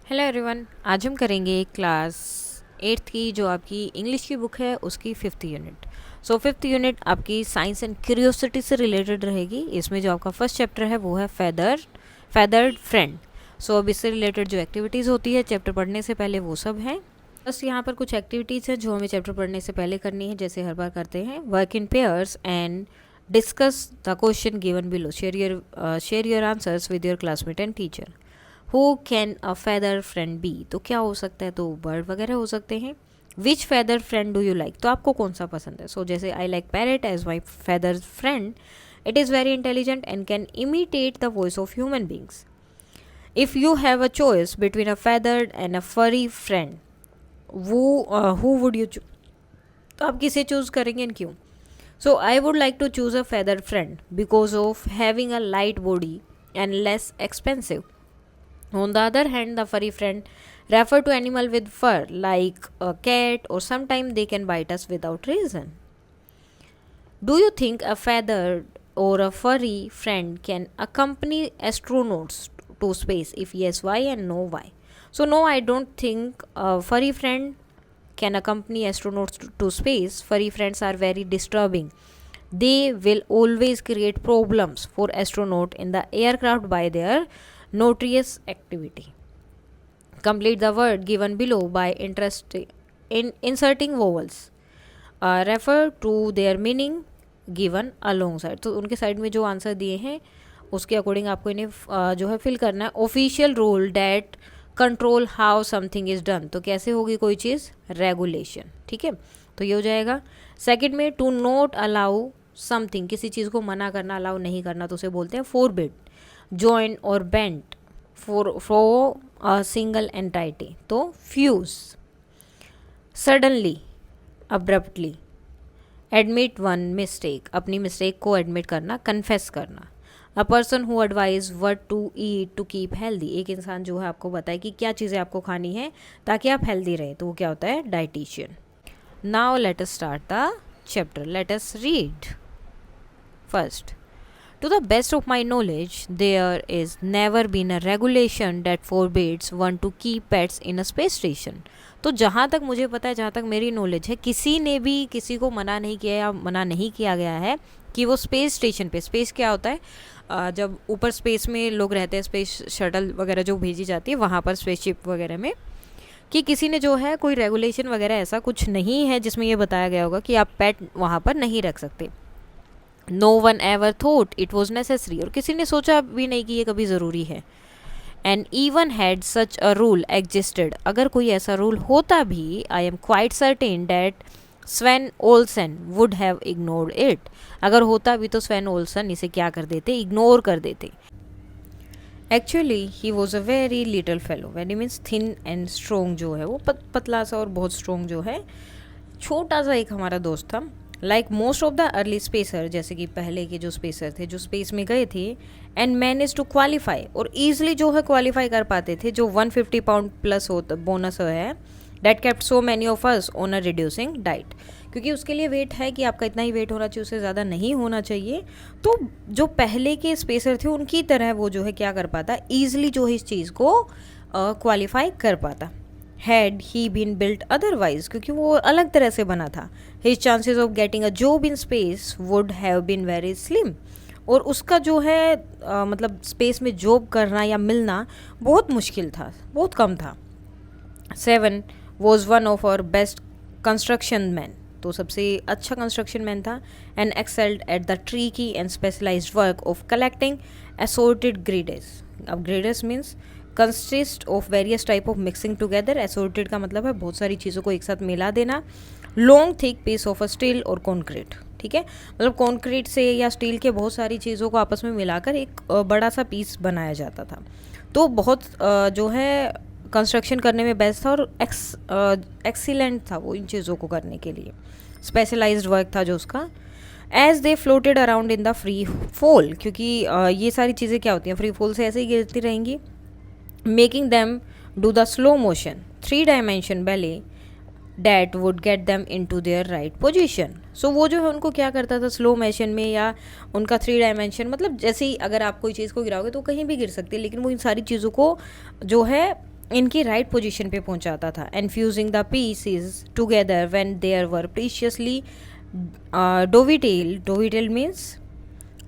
Hello everyone, आज हम करेंगे क्लास 8th की जो आपकी इंग्लिश की बुक है उसकी 5th यूनिट। सो 5th यूनिट आपकी साइंस एंड क्यूरियोसिटी से रिलेटेड रहेगी। इसमें जो आपका फर्स्ट चैप्टर है वो है फेदर्ड फ्रेंड। सो अब इससे रिलेटेड जो एक्टिविटीज़ होती है चैप्टर पढ़ने से पहले वो सब हैं। बस यहाँ पर कुछ एक्टिविटीज़ हैं जो हमें चैप्टर पढ़ने से पहले करनी है, जैसे हर बार करते हैं। Work in pairs and discuss the question given below. Share your answers with your classmate and teacher. Who can a feather friend be, तो क्या हो सकता है, तो बर्ड वगैरह हो सकते हैं। Which feather friend do you like, तो आपको कौन सा पसंद है। सो जैसे I like parrot as my feather friend, it is very intelligent and can imitate the voice of human beings. If you have a choice between a feathered and a furry friend, who would you choose, तो आप किसे choose करेंगे and क्यों। So I would like to choose a feather friend because of having a light body and less expensive. On the other hand, the furry friend refer to animal with fur like a cat, or sometimes they can bite us without reason. Do you think a feathered or a furry friend can accompany astronauts to space? If yes, why, and no, why? So no, I don't think a furry friend can accompany astronauts to space. Furry friends are very disturbing. They will always create problems for astronaut in the aircraft by their notorious activity. Complete the word given below by inserting vowels. Refer to their meaning given alongside. तो उनके side में जो answer दिए हैं उसके according आपको इन्हें जो है फिल करना है. Official rule that control how something is done, तो कैसे होगी कोई चीज़, रेगुलेशन. ठीक है, तो ये हो जाएगा. सेकंड में टू नॉट अलाउ समथिंग, किसी चीज़ को मना करना, अलाउ नहीं करना, तो उसे बोलते हैं फोरबिड. जॉइन और bent for a single entity, तो fuse. Suddenly, abruptly. Admit one mistake, अपनी मिस्टेक को एडमिट करना, कन्फेस करना. A person who advise what to eat to keep healthy, एक इंसान जो है आपको बताए कि क्या चीज़ें आपको खानी है ताकि आप हेल्दी रहे, तो वो क्या होता है, dietitian. Now let us start the chapter. Let us read. First, to the best of my knowledge, there is never been a regulation that forbids one to keep pets in a space station. तो जहाँ तक मुझे पता है, जहाँ तक मेरी knowledge है, किसी ने भी किसी को मना नहीं किया या मना नहीं किया गया है कि वो स्पेस स्टेशन पे, स्पेस क्या होता है, जब ऊपर स्पेस में लोग रहते हैं, स्पेस शटल वगैरह जो भेजी जाती है वहाँ पर, स्पेसशिप वगैरह में, कि किसी ने जो है कोई रेगुलेशन वगैरह ऐसा कुछ नहीं है जिसमें ये बताया गया होगा कि आप पेट वहाँ पर नहीं रख सकते. No one ever thought it was necessary, और किसी ने सोचा भी नहीं कि ये कभी ज़रूरी है. And even had such a rule existed, अगर कोई ऐसा रूल होता भी, I am quite certain that Sven Olsen would have ignored it, अगर होता भी तो स्वेन ओल्सन इसे क्या कर देते, इग्नोर कर देते. Actually he was a very little fellow, very means thin and strong, जो है वो पतला सा और बहुत स्ट्रोंग जो है, छोटा सा एक हमारा दोस्त था. Like most of the early spacer, जैसे कि पहले के जो स्पेसर थे जो स्पेस में गए थे, एंड मैनेज टू क्वालिफाई, और ईजिली जो है क्वालिफाई कर पाते थे, जो 150 पाउंड प्लस होता बोनस है, that kept so many of us on a reducing diet, क्योंकि उसके लिए वेट है कि आपका इतना ही वेट होना चाहिए, उससे ज़्यादा नहीं होना चाहिए. तो जो पहले के स्पेसर थे उनकी तरह वो जो है क्या कर पाता, ईजिली जो है इस चीज़ को क्वालिफाई कर पाता. Had he been built otherwise, क्योंकि वो अलग तरह से बना था, his chances of getting a job in space would have been very slim, और उसका जो है मतलब स्पेस में जॉब करना या मिलना बहुत मुश्किल था, बहुत कम था. 7 was one of our best construction man, तो सबसे अच्छा कंस्ट्रक्शन मैन था. And excelled at the tricky and specialised work of collecting assorted grades. अब grades means consist of various type of mixing together. Assorted का मतलब है बहुत सारी चीज़ों को एक साथ मिला देना. Long thick piece of a steel और कॉन्क्रीट, ठीक है, मतलब कॉन्क्रीट से या स्टील के बहुत सारी चीज़ों को आपस में मिलाकर एक बड़ा सा पीस बनाया जाता था. तो बहुत जो है कंस्ट्रक्शन करने में बेस्ट था, और एक्सीलेंट था वो इन चीज़ों को करने के लिए. स्पेशलाइज्ड वर्क था जो उसका. As they floated around in the free fall, क्योंकि ये सारी चीज़ें क्या होती हैं, फ्री फॉल से ऐसे ही गिरती रहेंगी, making them do the slow motion 3-dimension ballet that would get them into their right position. So वो जो है उनको क्या करता था स्लो मोशन में, या उनका 3 डायमेंशन, मतलब जैसे ही अगर आप कोई चीज़ को गिराओगे तो कहीं भी गिर सकती है, लेकिन वो इन सारी चीज़ों को जो है इनकी राइट पोजीशन पे पहुंचाता था and fusing the pieces together when there were precisely dovetail means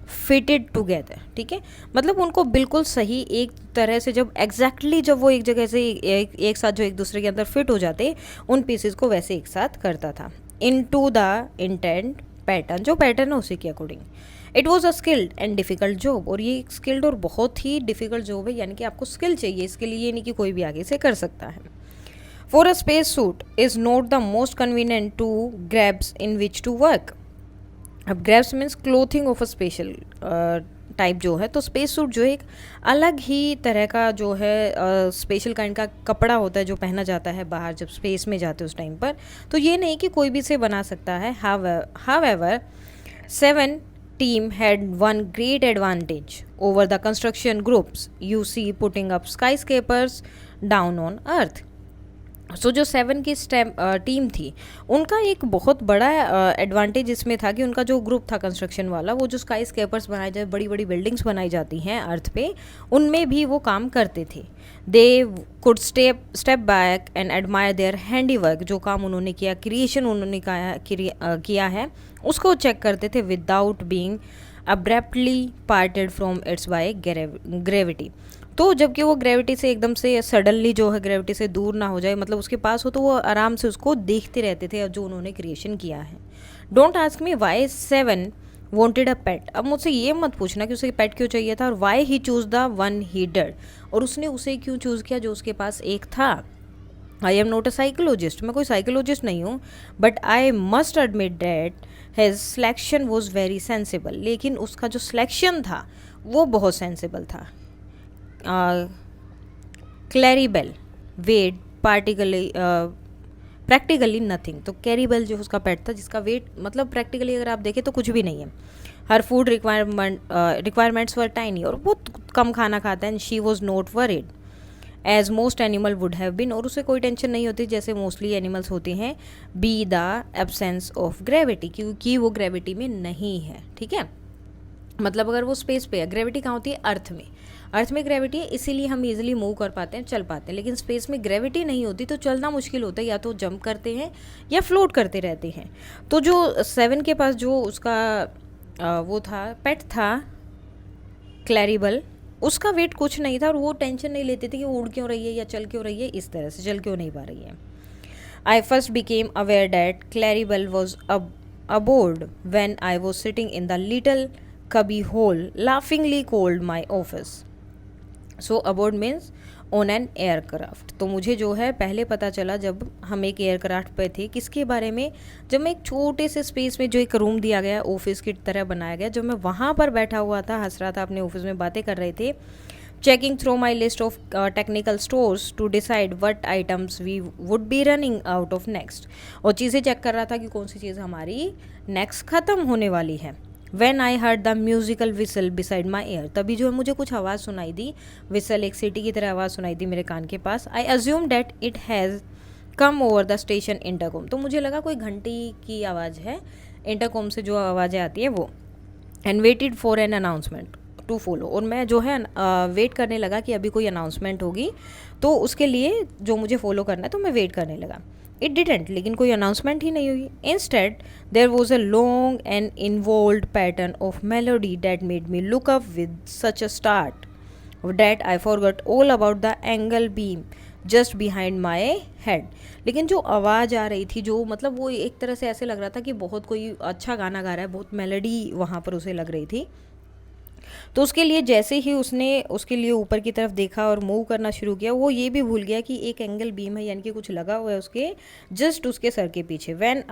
fitted together, ठीक है। मतलब उनको बिल्कुल सही एक तरह से जब एग्जैक्टली जब वो एक जगह से एक साथ जो एक दूसरे के अंदर फिट हो जाते उन पीसेस को वैसे एक साथ करता था इन टू द इंटेंट पैटर्न, जो पैटर्न है उसी के according. It was a skilled and difficult job, और ये एक स्किल्ड और बहुत ही डिफ़िकल्ट जॉब है, यानी कि आपको स्किल चाहिए इसके लिए, ये नहीं कि कोई भी आगे से कर सकता है। For a space suit is not the most convenient to grabs in which to work. अब grabs means clothing of a special type जो है, तो स्पेस सूट जो है एक अलग ही तरह का जो है स्पेशल काइंड का कपड़ा होता है जो पहना जाता है बाहर जब स्पेस में जाते हैं उस टाइम पर। तो ये नहीं कि कोई भी इसे बना सकता है। However 7 team had one great advantage over the construction groups you see putting up skyscrapers down on earth. सो जो 7 की टीम थी उनका एक बहुत बड़ा एडवांटेज इसमें था कि उनका जो ग्रुप था कंस्ट्रक्शन वाला, वो जो स्काई स्केपर्स बनाए जाए, बड़ी बड़ी बिल्डिंग्स बनाई जाती हैं अर्थ पे, उनमें भी वो काम करते थे। They could step back and admire their handiwork, जो काम उन्होंने किया, क्रिएशन उन्होंने किया है, उसको चेक करते थे without being abruptly parted from it's by gravity. तो जबकि वो ग्रेविटी से एकदम से सडनली जो है ग्रेविटी से दूर ना हो जाए, मतलब उसके पास हो, तो वो आराम से उसको देखते रहते थे जो उन्होंने क्रिएशन किया है। Don't ask me why 7 wanted a pet. अब मुझसे ये मत पूछना कि उसे पेट क्यों चाहिए था और why he choose the one he did, और उसने उसे क्यों चूज़ किया जो उसके पास एक था। I am not a psychologist, मैं कोई साइकोलॉजिस्ट नहीं हूँ, but I must admit that his selection was very sensible. लेकिन उसका जो सिलेक्शन था वो बहुत सेंसिबल था। क्लैरिबेल वेट प्रैक्टिकली नथिंग। तो कैरीबेल जो उसका पेट था जिसका वेट मतलब प्रैक्टिकली अगर आप देखें तो कुछ भी नहीं है। Her food requirements were tiny, और बहुत कम खाना खाता है। And she was not worried as most animal would have been, और उसे कोई टेंशन नहीं होती जैसे मोस्टली एनिमल्स होते हैं, be the absence of gravity, क्योंकि वो ग्रेविटी में नहीं है, ठीक है। मतलब अगर वो स्पेस पे है, ग्रेविटी कहाँ होती है? अर्थ में। अर्थ में ग्रेविटी है, इसीलिए हम इजीली मूव कर पाते हैं, चल पाते हैं। लेकिन स्पेस में ग्रेविटी नहीं होती तो चलना मुश्किल होता है, या तो जंप करते हैं या फ्लोट करते रहते हैं। तो जो 7 के पास जो उसका वो था, पेट था क्लैरिबल, उसका वेट कुछ नहीं था और वो टेंशन नहीं लेते थे कि वो उड़ क्यों रही है या चल क्यों रही है, इस तरह से चल क्यों नहीं पा रही है। I first became aware that Claribel was aboard when I was sitting in the little cubby hole laughingly called my office. So aboard means on an aircraft. तो मुझे जो है पहले पता चला जब हम एक एयरक्राफ्ट पे थे, किसके बारे में, जब मैं एक छोटे से स्पेस में जो एक रूम दिया गया ऑफिस की तरह बनाया गया, जब मैं वहाँ पर बैठा हुआ था, हंस रहा था, अपने ऑफिस में बातें कर रहे थे, checking through my list of technical stores to decide what items we would be running out of next. और चीज़ें चेक कर रहा था कि कौन सी चीज़ हमारी नेक्स्ट ख़त्म होने वाली है। When I heard the musical whistle beside my ear, तभी जो है मुझे कुछ आवाज़ सुनाई दी, विसल एक सीटी की तरह आवाज़ सुनाई दी मेरे कान के पास। I assumed that it has come over the station intercom. तो मुझे लगा कोई घंटी की आवाज़ है, इंटरकॉम से जो आवाज़ें आती हैं वो। And waited for an announcement to follow, और मैं जो है वेट करने लगा कि अभी कोई अनाउंसमेंट होगी तो उसके लिए जो मुझे फॉलो करना है, तो मैं वेट करने लगा। इट डिडेंट, लेकिन कोई अनाउंसमेंट ही नहीं हुई। Instead there was a long and involved pattern of melody that made me look up with such a start that I forgot all about the angle beam just behind my head. लेकिन जो आवाज़ आ रही थी, जो मतलब वो एक तरह से ऐसे लग रहा था कि बहुत कोई अच्छा गाना गा रहा है, बहुत मेलोडी वहाँ पर उसे लग रही थी। तो उसके लिए जैसे ही उसने उसके लिए ऊपर की तरफ देखा और मूव करना शुरू किया, वो ये भी भूल गया कि एक एंगल बीम है, यानी कि कुछ लगा हुआ है उसके जस्ट उसके सर के पीछे। When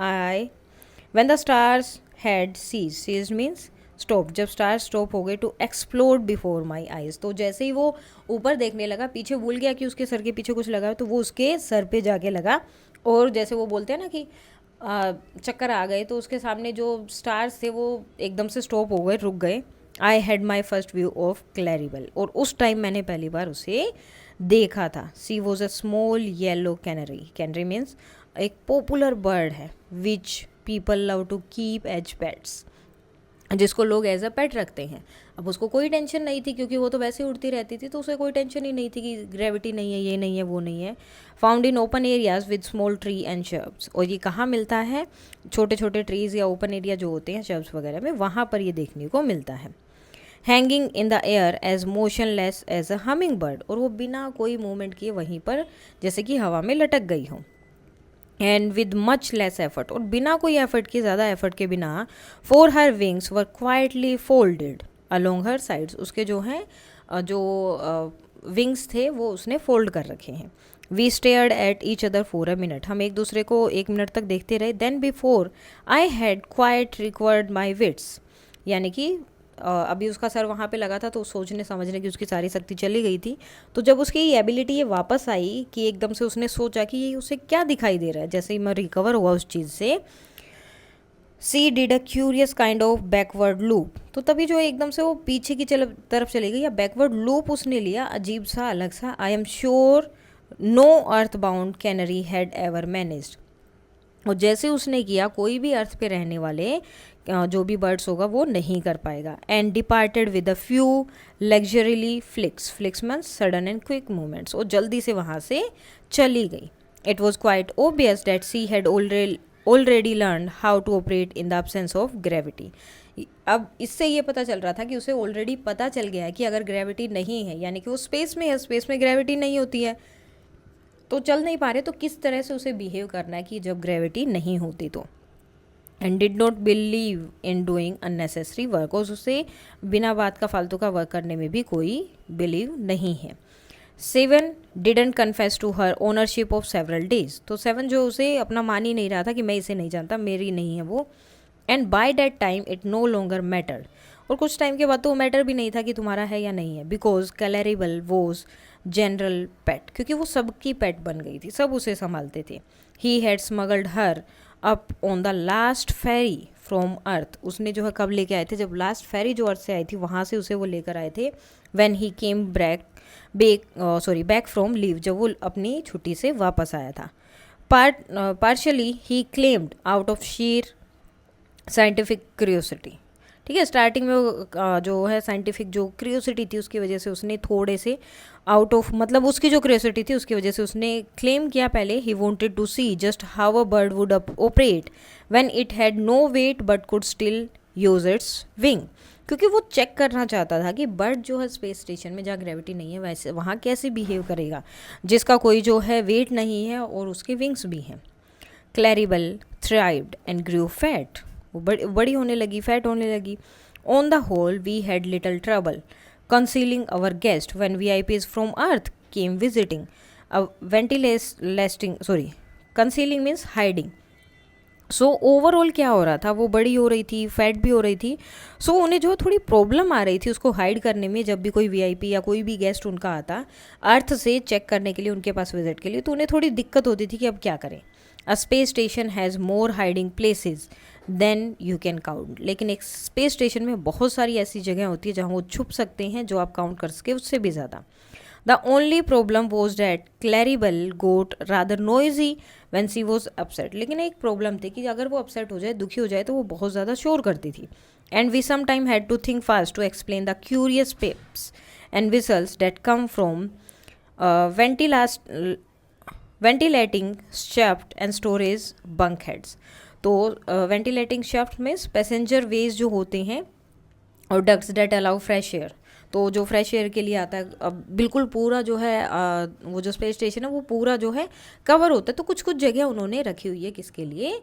the stars had ceased means stop, जब स्टार स्टॉप हो गए, to explode before my eyes, तो जैसे ही वो ऊपर देखने लगा, पीछे भूल गया कि उसके सर के पीछे कुछ लगा है, तो वो उसके सर पे जाके लगा, और जैसे वो बोलते हैं ना कि चक्कर आ गए, तो उसके सामने जो स्टार्स थे वो एकदम से स्टॉप हो गए, रुक गए। I had my first view of Claribel, और उस टाइम मैंने पहली बार उसे देखा था। She was a small yellow canary, canary means एक पॉपुलर बर्ड है which people love to keep as pets. जिसको लोग एज अ पेट रखते हैं। अब उसको कोई टेंशन नहीं थी क्योंकि वो तो वैसे ही उड़ती रहती थी, तो उसे कोई टेंशन ही नहीं थी कि ग्रेविटी नहीं है, ये नहीं है, वो नहीं है। Found in open areas with small tree and shrubs, और ये कहाँ मिलता है, छोटे छोटे ट्रीज़ या ओपन एरिया जो होते हैं शर्ब्स वगैरह में, वहाँ पर ये देखने को मिलता है। Hanging in the air as motionless as a hummingbird, और वो बिना कोई मूवमेंट किए वहीं पर जैसे कि हवा में लटक गई हो। And with much less effort, और बिना कोई एफर्ट के, ज़्यादा एफर्ट के बिना, फोर हर विंग्स वर क्वाइटली फोल्डेड अलोंग हर साइड्स, उसके जो हैं जो विंग्स थे वो उसने फोल्ड कर रखे हैं। We stared at each other for a minute, हम एक दूसरे को 1 मिनट तक देखते रहे। Then before I had quite recovered my wits, यानी कि अभी उसका सर वहाँ पे लगा था तो सोचने समझने की उसकी सारी शक्ति चली गई थी। तो जब उसकी ये एबिलिटी ये वापस आई कि एकदम से उसने सोचा कि ये उसे क्या दिखाई दे रहा है, जैसे ही मैं रिकवर हुआ उस चीज़ से, she did a curious kind of backward loop, तो तभी जो एकदम से वो पीछे की तरफ चली गई, या बैकवर्ड लूप उसने लिया, अजीब सा, अलग सा। I am sure no earthbound canary had ever managed, और जैसे उसने किया कोई भी अर्थ पे रहने वाले जो भी बर्ड्स होगा वो नहीं कर पाएगा। And departed with a few luxuriously flicks, flicks means sudden and quick movements, और जल्दी से वहाँ से चली गई। It was quite obvious that she had already learn how to operate in the absence of gravity. अब इससे ये पता चल रहा था कि उसे ऑलरेडी पता चल गया है कि अगर ग्रेविटी नहीं है, यानी कि वो स्पेस में है, स्पेस में ग्रेविटी नहीं होती है तो चल नहीं पा रहे, तो किस तरह से उसे बिहेव करना है कि जब ग्रेविटी नहीं होती तो। And did not believe in doing unnecessary work, और उसे बिना बात का फालतू का वर्क करने में भी कोई बिलीव नहीं है। 7 didn't confess to her ownership of several days, तो 7 जो उसे अपना मान ही नहीं रहा था कि मैं इसे नहीं जानता, मेरी नहीं है वो। And by that time it no longer mattered, और कुछ टाइम के बाद तो वो मैटर भी नहीं था कि तुम्हारा है या नहीं है। बिकॉज कैलेरिबल वॉज जनरल पेट, क्योंकि वो सबकी पेट बन गई थी, सब उसे संभालते थे। He had smuggled her up on the last ferry from Earth, उसने जो है कब लेके आए थे, जब लास्ट फेरी जो अर्थ से आई थी वहाँ से उसे वो लेकर आए थे। When he came back from leave, जब वो अपनी छुट्टी से वापस आया था। Partially he claimed out of sheer scientific curiosity, ठीक है, स्टार्टिंग में वो जो है साइंटिफिक जो क्यूरियोसिटी थी उसकी वजह से उसने थोड़े से आउट ऑफ, मतलब उसकी जो क्यूरियोसिटी थी उसकी वजह से उसने क्लेम किया पहले, he wanted to see just how a bird would operate when it had no weight but could still use its wing, क्योंकि वो चेक करना चाहता था कि बर्ड जो है स्पेस स्टेशन में जहाँ ग्रेविटी नहीं है वैसे वहाँ कैसे बिहेव करेगा, जिसका कोई जो है वेट नहीं है और उसके विंग्स भी हैं। Claribel thrived and grew fat, वो बड़ी होने लगी, फैट होने लगी। On the whole we had little trouble concealing our guest when VIPs from Earth came visiting, concealing means hiding. So overall क्या हो रहा था, वो बड़ी हो रही थी, फैट भी हो रही थी, सो उन्हें जो थोड़ी प्रॉब्लम आ रही थी उसको हाइड करने में, जब भी कोई VIP या कोई भी गेस्ट उनका आता अर्थ से चेक करने के लिए उनके पास विजिट के लिए, तो उन्हें थोड़ी दिक्कत होती थी कि अब क्या करें। A space station has more hiding places than you can count, लेकिन एक स्पेस स्टेशन में बहुत सारी ऐसी जगह होती है जहाँ वो छुप सकते हैं जो आप काउंट कर सके उससे भी ज़्यादा। The only problem was that Claribel got rather noisy when she was upset, लेकिन एक प्रॉब्लम थी कि अगर वो अपसेट हो जाए, दुखी हो जाए, तो वो बहुत ज़्यादा शोर करती थी। And we sometime had to think fast to explain the curious peeps and whistles that came from ventilating shaft and storage bulkheads, तो वेंटिलेटिंग शाफ्ट में पैसेंजर वेज जो होते हैं और ducts that allow fresh air, तो जो fresh air के लिए आता है, अब बिल्कुल पूरा जो है वो जो स्पेस स्टेशन है वो पूरा जो है कवर होता है, तो कुछ कुछ जगह उन्होंने रखी हुई है किसके लिए,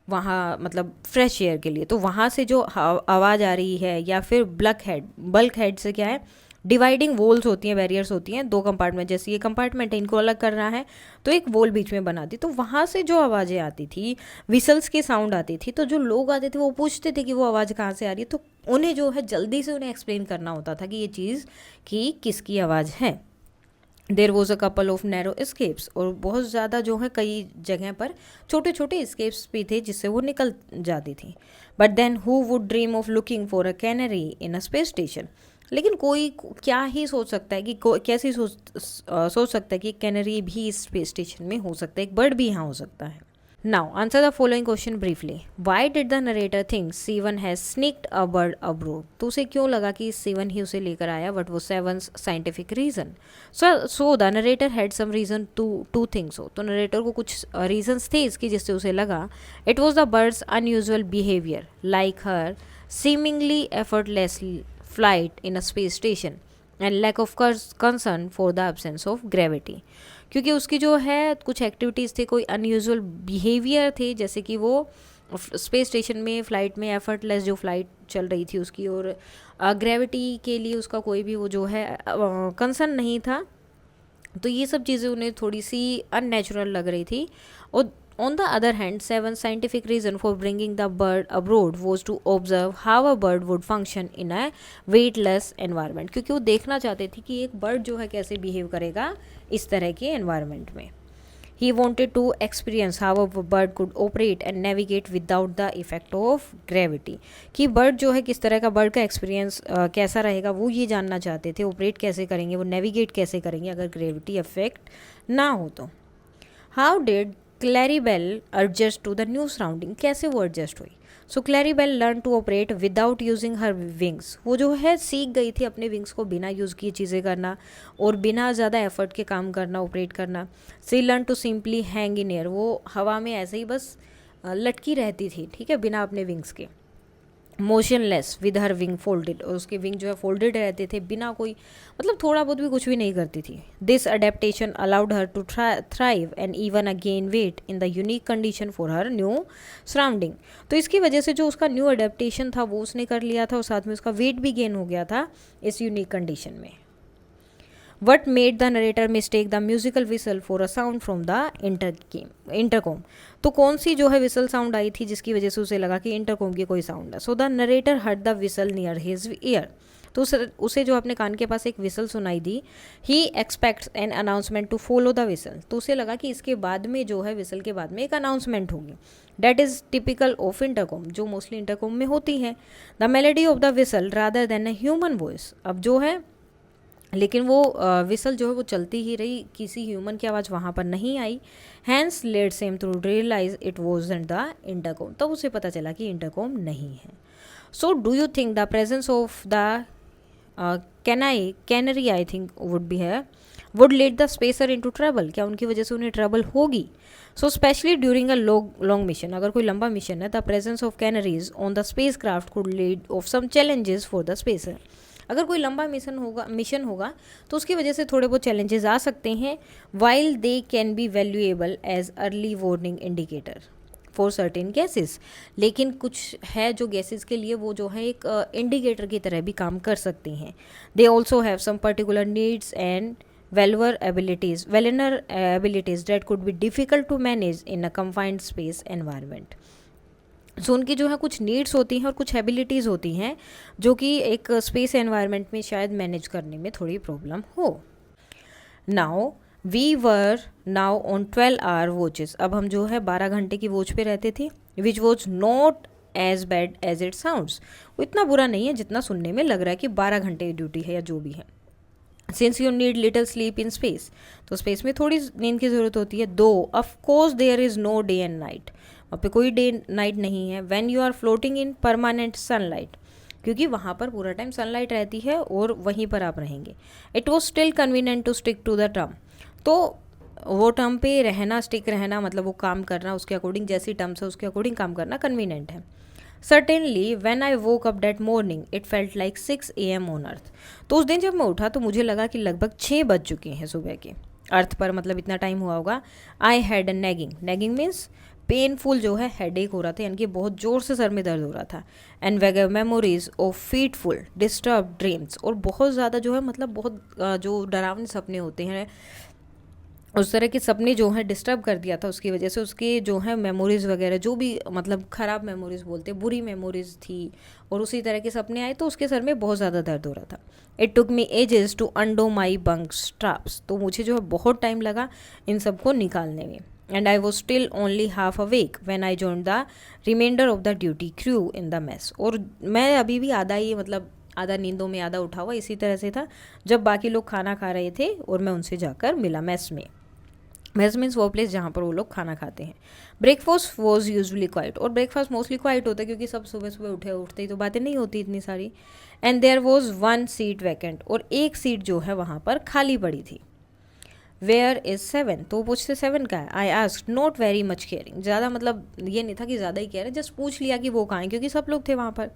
वहाँ मतलब फ्रेश एयर के लिए। तो वहाँ से जो आवाज़ आ रही है, या फिर बल्क हेड से क्या है, डिवाइडिंग वॉल्स होती हैं, बैरियर्स होती हैं, 2 कंपार्टमेंट, जैसे ये कंपार्टमेंट है इनको अलग करना है तो एक वॉल बीच में बना दी, तो वहाँ से जो आवाज़ें आती थी, विसल्स की साउंड आती थी, तो जो लोग आते थे वो पूछते थे कि वो आवाज़ कहाँ से आ रही है, तो उन्हें जो है जल्दी से उन्हें एक्सप्लेन करना होता था कि ये चीज़ की किसकी आवाज़ है। There was a couple of narrow scapes, और बहुत ज़्यादा जो है कई जगह पर छोटे छोटे स्केप्स भी थे जिससे वो निकल जाती थी। But then who would dream of looking for a canary in a space station, लेकिन कोई क्या ही सोच सकता है कि कैसे सोच सकता है कि कैनरी भी इस स्पेस स्टेशन में हो सकता है, एक बर्ड भी यहाँ हो सकता है। Now, answer the following question briefly. Why did the narrator think Seven has sneaked a bird abroad? तो उसे क्यों लगा कि सेवन ही उसे लेकर आया? What was Seven's scientific reason? So the narrator had some reason to think so. तो narrator को कुछ reasons थे इसकी जिससे उसे लगा it was the bird's unusual behavior, like her seemingly effortless flight in a space station and lack of concern for the absence of gravity. क्योंकि उसकी जो है कुछ एक्टिविटीज़ थे, कोई अनयूजुअल बिहेवियर थे, जैसे कि वो स्पेस स्टेशन में फ़्लाइट में एफर्टलेस जो फ़्लाइट चल रही थी उसकी, और ग्रेविटी के लिए उसका कोई भी वो जो है कंसर्न नहीं था. तो ये सब चीज़ें उन्हें थोड़ी सी अननेचुरल लग रही थी. और on the other hand, Seven's scientific reason for bringing the bird abroad was to observe how a bird would function in a weightless environment. क्योंकि वो देखना चाहते थे कि एक बर्ड जो है कैसे बिहेव करेगा इस तरह के एनवायरनमेंट में. He wanted to experience how a bird could operate and navigate without the effect of gravity. कि बर्ड जो है किस तरह का, बर्ड का एक्सपीरियंस कैसा रहेगा वो ये जानना चाहते थे. ऑपरेट कैसे करेंगे, वो नेविगेट कैसे करेंगे अगर ग्रेविटी इफेक्ट ना हो तो. How did Claribel adjust to the new surrounding. कैसे वो एडजस्ट हुई? So Claribel learn to operate without using her wings. वो जो है सीख गई थी अपने विंग्स को बिना यूज़ किए चीज़ें करना और बिना ज़्यादा एफर्ट के काम करना, ऑपरेट करना. She learn to simply hang in air. वो हवा में ऐसे ही बस लटकी रहती थी, ठीक है, बिना अपने विंग्स के. Motionless with her wing folded. और उसके विंग जो है फोल्डेड रहते थे, बिना कोई मतलब थोड़ा बहुत भी कुछ भी नहीं करती थी. This adaptation allowed her to thrive and even again weight in the unique condition for her new surrounding. तो इसकी वजह से जो उसका न्यू अडेप्टेशन था वो उसने कर लिया था और साथ में उसका वेट भी गेन हो गया था इस यूनिक कंडीशन में. What made the narrator mistake the musical whistle for a sound from the intercom. तो कौन सी जो है विसल साउंड आई थी जिसकी वजह से उसे लगा कि इंटरकॉम की कोई साउंड है. So the narrator heard the whistle near his year. तो उसे जो अपने कान के पास एक विसल सुनाई दी. He expects an announcement to follow the whistle. तो उसे लगा कि इसके बाद में जो है विसल के बाद में एक अनाउंसमेंट होगी. That is typical of intercom, जो मोस्टली इंटरकॉम में होती है. The melody of the whistle rather than a human voice. अब जो है लेकिन वो विसल जो है वो चलती ही रही, किसी ह्यूमन की आवाज़ वहाँ पर नहीं आई. Hence led same to realise it wasn't the intercom. तब उसे पता चला कि इंटरकॉम नहीं है. So do you think the presence of the canary I think would be है would lead the spacer into trouble. क्या उनकी वजह से उन्हें ट्रेवल होगी? So specially during a long mission. अगर कोई लंबा मिशन है, the presence of canaries on the space craft could lead of some challenges for the spacer. अगर कोई लंबा मिशन होगा तो उसकी वजह से थोड़े बहुत चैलेंजेस आ सकते हैं. While they can be valuable as early warning indicator for certain gases. लेकिन कुछ है जो गैसेस के लिए वो जो है एक इंडिकेटर की तरह भी काम कर सकती हैं. They also have some particular needs and vulnerabilities that could be difficult to manage in a confined space environment. So उनकी जो है कुछ नीड्स होती हैं और कुछ एबिलिटीज़ होती हैं जो कि एक स्पेस एनवायरनमेंट में शायद मैनेज करने में थोड़ी प्रॉब्लम हो. Now we were now on 12 hour watches. अब हम जो है 12 घंटे की वॉच पे रहते थे. Which was not as bad as it sounds. वो इतना बुरा नहीं है जितना सुनने में लग रहा है कि 12 घंटे ड्यूटी है या जो भी है. Since you need little sleep in space. तो स्पेस में थोड़ी नींद की ज़रूरत होती है. Though of course there is no day and night. वहाँ पे कोई डे नाइट नहीं है. When you are floating in permanent sunlight. क्योंकि वहाँ पर पूरा टाइम सनलाइट रहती है और वहीं पर आप रहेंगे. It was still convenient to stick to the term. तो वो टर्म पे रहना, स्टिक रहना मतलब वो काम करना उसके अकॉर्डिंग, जैसी टर्म्स है उसके अकॉर्डिंग काम करना कन्वीनियंट है. Certainly when I woke up that morning it felt like 6 AM on earth. तो उस दिन जब मैं उठा तो मुझे लगा कि लगभग 6 बज चुके हैं सुबह के अर्थ पर, मतलब इतना टाइम हुआ होगा. I had a nagging means painful जो है हेडेक हो रहा था, यानी कि बहुत ज़ोर से सर में दर्द हो रहा था. And vaguer memories of fitful disturb dreams. और बहुत ज़्यादा जो है मतलब बहुत जो डरावने सपने होते हैं उस तरह के सपने जो है डिस्टर्ब कर दिया था. उसकी वजह से उसके जो है मेमोरीज़ वगैरह जो भी मतलब ख़राब मेमोरीज़ बोलते हैं, बुरी मेमोरीज़ थी और उसी तरह के सपने आए तो उसके सर में बहुत ज़्यादा दर्द हो रहा था. It took me ages to undo my bunk straps. तो मुझे जो है बहुत टाइम लगा इन सबको निकालने में. And I was still only half awake when I joined the remainder of the duty crew in the mess. और मैं अभी भी आधा ही मतलब आधा नींदों में आधा उठा हुआ इसी तरह से था जब बाकी लोग खाना खा रहे थे और मैं उनसे जाकर मिला मेस में. मेस मीन्स वो प्लेस जहाँ पर वो लोग खाना खाते हैं। ब्रेकफास्ट वॉज यूजली क्वाइट, और ब्रेकफास्ट मोस्टली क्वाइट होता है क्योंकि सब सुबह सुबह उठते ही तो बातें नहीं होती इतनी सारी। And there was 1 seat vacant, और एक सीट जो है वहाँ पर खाली पड़ी थी। वेयर इज 7, तो वो पूछते 7 का है। I asked not very much caring, ज़्यादा मतलब ये नहीं था कि ज़्यादा ही कह रहे, जस्ट पूछ लिया कि वो कहाँ है क्योंकि सब लोग थे वहाँ पर।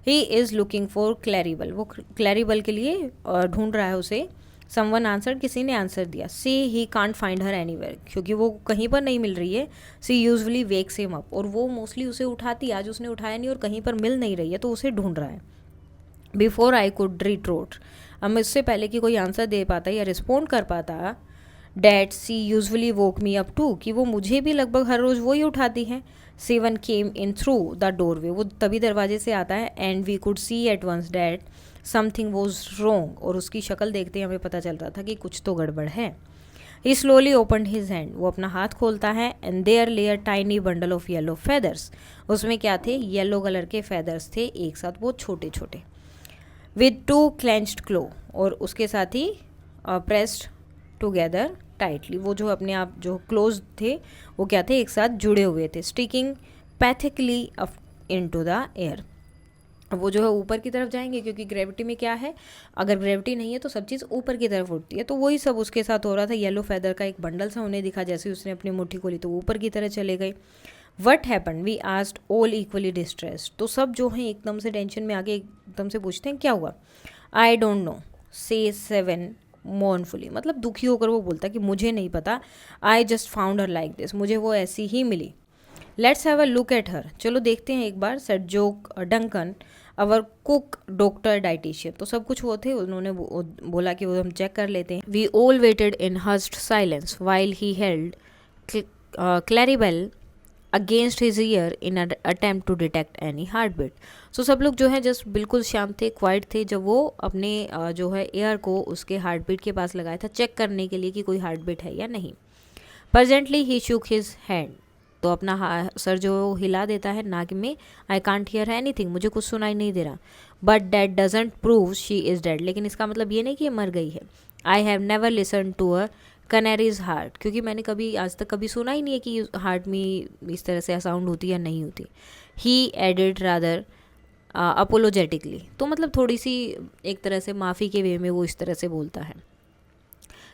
ही इज़ लुकिंग फॉर क्लैरिबल, वो क्लैरिबल के लिए ढूंढ रहा है उसे। समवन आंसर, किसी ने आंसर दिया। She he can't find her anywhere, क्योंकि वो कहीं पर नहीं मिल रही है। She usually wakes him up, और वो मोस्टली उसे उठाती है, आज उसने उठाया नहीं और कहीं पर मिल नहीं रही है तो उसे ढूंढ रहा है। बिफोर आई कुड रिट्रोट, अब मैं इससे पहले कि कोई आंसर दे पाता या रिस्पॉन्ड कर पाता, that she usually woke me up too, कि वो मुझे भी लगभग हर रोज़ वही उठाती हैं। 7 came in through the doorway, वो तभी दरवाजे से आता है। And we could see at once that something was wrong, और उसकी शक्ल देखते ही हमें पता चल रहा था कि कुछ तो गड़बड़ है। He slowly open his hand, वो अपना हाथ खोलता है। And there lay a tiny bundle of yellow feathers, उसमें क्या थे, येलो कलर के फेदर्स थे एक साथ, वो छोटे छोटे। विद 2 क्लेंच्ड क्लो, और उसके साथ ही प्रेस्ड टुगेदर टाइटली, वो जो अपने आप जो क्लोज थे वो क्या थे, एक साथ जुड़े हुए थे। Sticking pathetically up into the air, वो जो है ऊपर की तरफ जाएंगे क्योंकि ग्रेविटी में क्या है, अगर ग्रेविटी नहीं है तो सब चीज़ ऊपर की तरफ उठती है, तो वही सब उसके साथ हो रहा था। येलो फेदर का एक बंडल सा उन्हें दिखा, जैसे उसने अपनी मुट्ठी खोली तो ऊपर की तरह चले गए। What happen, we asked all equally distressed, तो सब जो हैं एकदम से टेंशन में आगे एकदम से पूछते हैं क्या हुआ। आई डोंट नो, से 7 मोर्नफुली, मतलब दुखी होकर वो बोलता कि मुझे नहीं पता। I just found her like this, मुझे वो ऐसी ही मिली। Let's have a look at her, चलो देखते हैं एक बार। Said Jock Duncan our cook doctor dietitian, तो सब कुछ वो थे, उन्होंने बोला कि वो हम चेक कर लेते हैं। We all waited in hushed silence while he held Claribel against his ear in attempt to detect any heart beat. So सब लोग जो है जस्ट बिल्कुल शांत थे, क्वाइट थे, जब वो अपने जो है एयर को उसके हार्ट बीट के पास लगाया था चेक करने के लिए कि कोई हार्ट बीट है या नहीं। प्रजेंटली ही शुक हिज हैंड, तो अपना सर जो हिला देता है नाक में। आई कांट हियर एनीथिंग, मुझे कुछ सुनाई नहीं दे रहा। But that doesn't prove she is dead, लेकिन इसका मतलब ये नहीं कि ये मर गई है। I have never listen to a canary's heart, क्योंकि मैंने कभी आज तक कभी सुना ही नहीं है कि हार्ट में इस तरह से साउंड होती या नहीं होती। ही एडिड रादर अपोलोजेटिकली, तो मतलब थोड़ी सी एक तरह से माफ़ी के वे में वो इस तरह से बोलता है।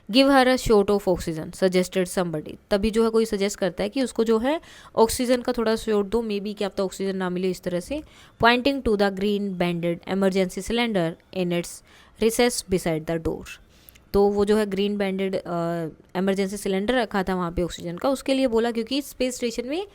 Give her a shot of oxygen suggested somebody, तभी जो है कोई सजेस्ट करता है कि उसको जो है ऑक्सीजन का थोड़ा शॉट दो, मे बी कि अब तो ऑक्सीजन ना मिले इस तरह से। Pointing to the green banded emergency cylinder in its recess beside the door, तो वो जो है ग्रीन बैंडेड एमरजेंसी सिलेंडर रखा था वहाँ पे ऑक्सीजन का, उसके लिए बोला क्योंकि स्पेस स्टेशन में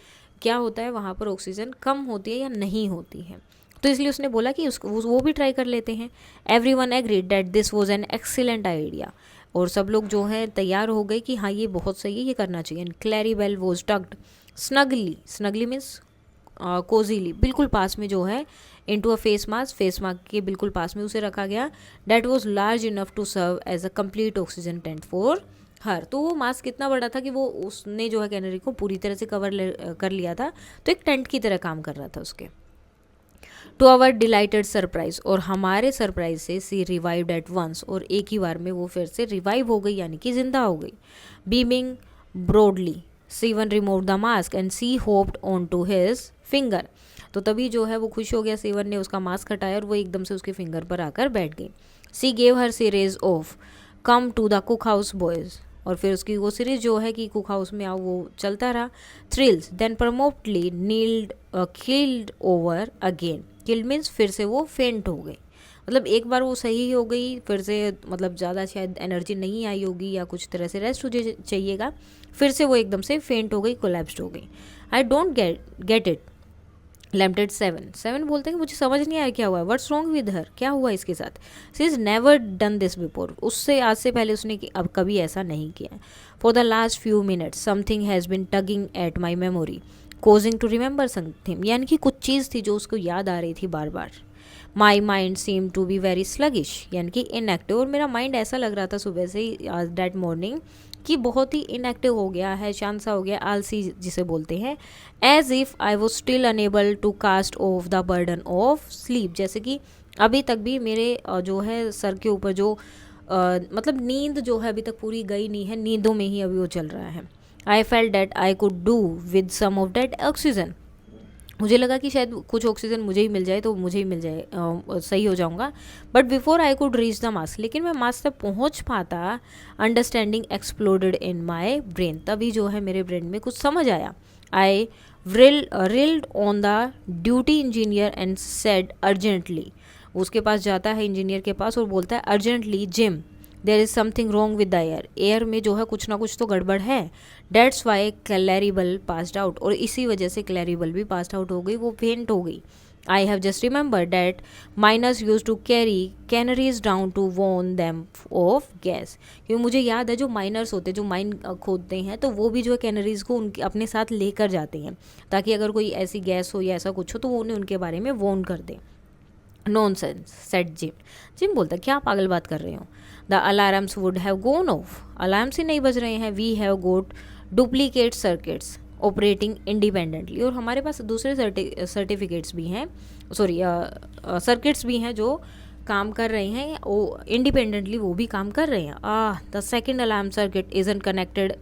क्या होता है, वहाँ पर ऑक्सीजन कम होती है या नहीं होती है, तो इसलिए उसने बोला कि उसको वो भी ट्राई कर लेते हैं। Everyone agreed that this was an excellent idea, और सब लोग जो है तैयार हो गए कि हाँ ये बहुत सही है, ये करना चाहिए। And क्लैरीबेल was talked snugly, snugly means कोजीली, बिल्कुल पास में जो है इनटू अ फेस मास्क के बिल्कुल पास में उसे रखा गया। That was large enough to serve as a complete oxygen tent for her, तो वो मास्क इतना बड़ा था कि वो उसने जो है कैनरी को पूरी तरह से कवर कर लिया था, तो एक टेंट की तरह काम कर रहा था उसके। टू आवर डिलाइटेड सरप्राइज, और हमारे सरप्राइज से सी रिवाइव्ड एट वंस, और एक ही बार में वो फिर से रिवाइव हो गई, यानी कि जिंदा हो गई। Beaming broadly Sven remove the mask and she hopped on to his finger, तो तभी जो है वो खुश हो गया, सीवन ने उसका मास्क हटाया और वो एकदम से उसके फिंगर पर आकर बैठ गई। She gave her series of come to the cook house boys, और फिर उसकी वो सीरीज जो है कि कुक हाउस में आओ वो चलता रहा। Thrills then promptly kneeled killed over again, killed means फिर से वो फेंट हो गई, मतलब एक बार वो सही हो गई, फिर से मतलब ज़्यादा शायद एनर्जी नहीं आई होगी या कुछ तरह से रेस्ट मुझे चाहिएगा, फिर से वो एकदम से फेंट हो गई, कोलैप्स्ड हो गई। आई डोंट गेट इट लैम्प्टेड 7 बोलते हैं कि मुझे समझ नहीं आया क्या हुआ, व्हाट्स रॉन्ग विद हर, क्या हुआ इसके साथ। She is never done this before, उससे आज से पहले उसने अब कभी ऐसा नहीं किया। For the last few minutes something has been tugging at my memory coaxing to remember something, यानी कि कुछ चीज़ थी जो उसको याद आ रही थी बार बार। My mind seem to be very sluggish, यानी कि इनएक्टिव, और मेरा माइंड ऐसा लग रहा था सुबह से ही दैट मॉर्निंग कि बहुत ही इनएक्टिव हो गया है, शांत सा हो गया, आलसी जिसे बोलते हैं। As if I was still unable to cast off the burden of sleep, जैसे कि अभी तक भी मेरे जो है सर के ऊपर जो मतलब नींद जो है अभी तक पूरी गई नहीं है, नींदों में ही अभी वो चल रहा है. I felt that I could do with some of that oxygen. मुझे लगा कि शायद कुछ ऑक्सीजन मुझे ही मिल जाए तो मुझे ही मिल जाए, सही हो जाऊंगा. But before I could reach the mass, लेकिन मैं मास तक पहुंच पाता, understanding exploded in my brain. तभी जो है मेरे ब्रेन में कुछ समझ आया. I reeled on the duty engineer and said urgently. उसके पास जाता है इंजीनियर के पास और बोलता है urgently, Jim there is something wrong with the air. Air में जो है कुछ ना कुछ तो गड़बड़ है. That's why Claribel passed out. और इसी वजह से क्लैरिबल भी पास्ड आउट हो गई, वो फेंट हो गई. I have just remember that miners use to carry canaries down to warn them of gas. क्योंकि मुझे याद है जो माइनर्स होते हैं, जो माइन खोदते हैं, तो वो भी जो है कैनरीज को उनके अपने साथ लेकर जाते हैं ताकि अगर कोई ऐसी गैस हो या ऐसा कुछ हो तो वो उन्हें उनके बारे में वॉर्न कर दें. Nonsense said gym. जिम बोलता क्या पागल बात कर रहे हो. The alarms would have gone off. Alarms ही नहीं बज रहे हैं. We have got duplicate circuits operating independently. और हमारे पास दूसरे सर्टिफिकेट्स भी हैं, सॉरी सर्किट्स भी हैं जो काम कर रहे हैं, वो इंडिपेंडेंटली वो भी काम कर रहे हैं. The second alarm circuit isn't connected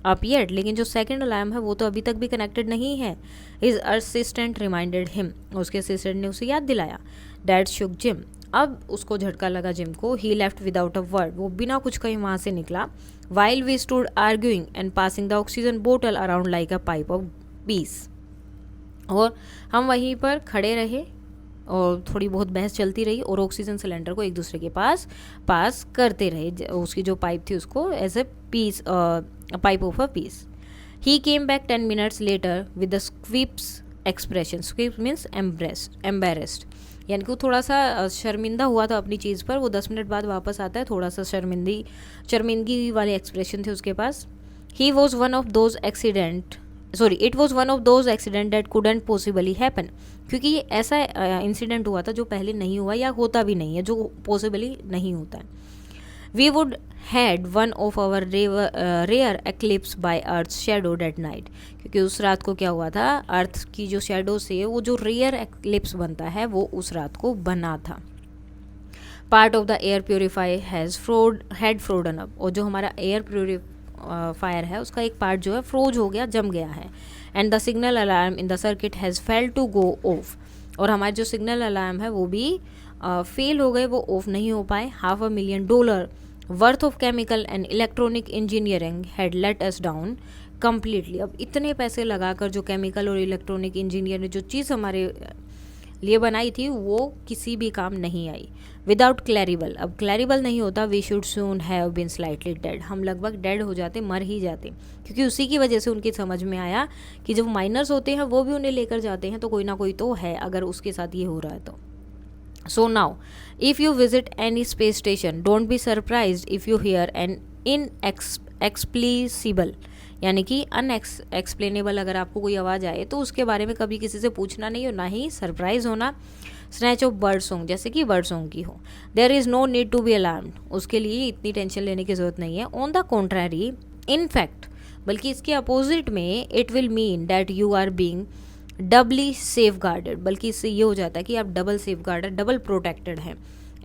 up yet. लेकिन जो सेकंड अलार्म है वो तो अभी तक भी कनेक्टेड नहीं है. His assistant reminded him. उसके असिस्टेंट ने उसे याद दिलाया. That shook Jim. अब उसको झटका लगा जिम को. He left without a word. वो बिना कुछ कहीं वहाँ से निकला. While we stood arguing and passing the oxygen bottle around like a pipe of peace. और हम वहीं पर खड़े रहे और थोड़ी बहुत बहस चलती रही और ऑक्सीजन सिलेंडर को एक दूसरे के पास करते रहे. उसकी जो पाइप थी उसको as a piece, pipe of a piece. He came back 10 minutes later with the sheepish expression. Sheepish means embarrassed, यानी कि वो थोड़ा सा शर्मिंदा हुआ था अपनी चीज़ पर. वो 10 मिनट बाद वापस आता है, थोड़ा सा शर्मिंदगी वाले एक्सप्रेशन थे उसके पास. He was one of those accident, sorry it was one of those accident that couldn't possibly happen. क्योंकि ये ऐसा इंसिडेंट हुआ था जो पहले नहीं हुआ या होता भी नहीं है, जो पॉसिबली नहीं होता है. We would had one of our rare eclipse by Earth shadow that night. क्योंकि उस रात को क्या हुआ था, अर्थ की जो शेडो से वो जो रेयर एक्लिप्स बनता है वो उस रात को बना था. Part of the air purify had frozen up. और जो हमारा एयर प्योरीफायर है उसका एक पार्ट जो है फ्रोज हो गया, जम गया है. And the signal alarm in the circuit has failed to go off. और हमारे जो सिग्नल अलार्म है वो भी फेल हो गए, वो ऑफ नहीं हो पाए. $500,000 worth of chemical and electronic engineering had let us down completely. अब इतने पैसे लगाकर जो केमिकल और इलेक्ट्रॉनिक इंजीनियर ने जो चीज़ हमारे लिए बनाई थी वो किसी भी काम नहीं आई. विदाउट क्लैरिबल, अब क्लैरिबल नहीं होता, we should soon have been slightly dead. हम लगभग डेड हो जाते, मर ही जाते. क्योंकि उसी की वजह से उनकी समझ में आया कि जब माइनर्स होते हैं वो भी उन्हें लेकर जाते हैं तो कोई ना कोई तो है अगर उसके साथ ये हो रहा है तो. So now, if you visit any space station, don't be surprised if you hear an inexplicable, यानी कि अनएक्सप्लेनेबल अगर आपको कोई आवाज़ आए तो उसके बारे में कभी किसी से पूछना नहीं और ना ही सरप्राइज होना. स्नैच ऑफ बर्ड सॉन्ग, जैसे कि बर्ड सॉन्ग की हो. There is no need to be alarmed. उसके लिए इतनी टेंशन लेने की ज़रूरत नहीं है. On the contrary, in fact, बल्कि इसके अपोजिट में, it will mean that you are being doubly safe guarded. बल्कि इससे ये हो जाता है कि आप double safe guarded, double protected हैं.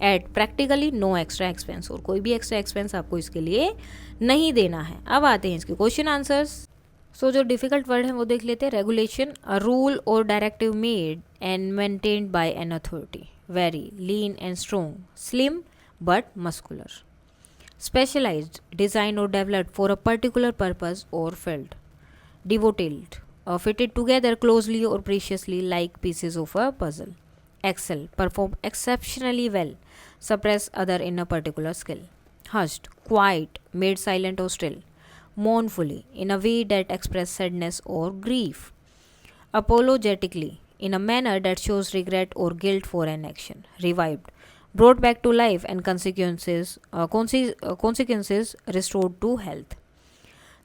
At practically no extra expense. और कोई भी एक्स्ट्रा एक्सपेंस आपको इसके लिए नहीं देना है. अब आते हैं इसके क्वेश्चन आंसर्स. सो जो डिफिकल्ट वर्ड है वो देख लेते हैं. रेगुलेशन, अ रूल और directive made and maintained by an authority. Very lean and strong. Slim but muscular. Specialised, design और developed for a particular purpose और field. Devoted, fitted together closely or preciously like pieces of a puzzle. Excel, perform exceptionally well, suppress other in a particular skill. Hushed, quiet, made silent or still. Mournfully, in a way that express sadness or grief. Apologetically, in a manner that shows regret or guilt for an action. Revived, brought back to life and consequences restored to health.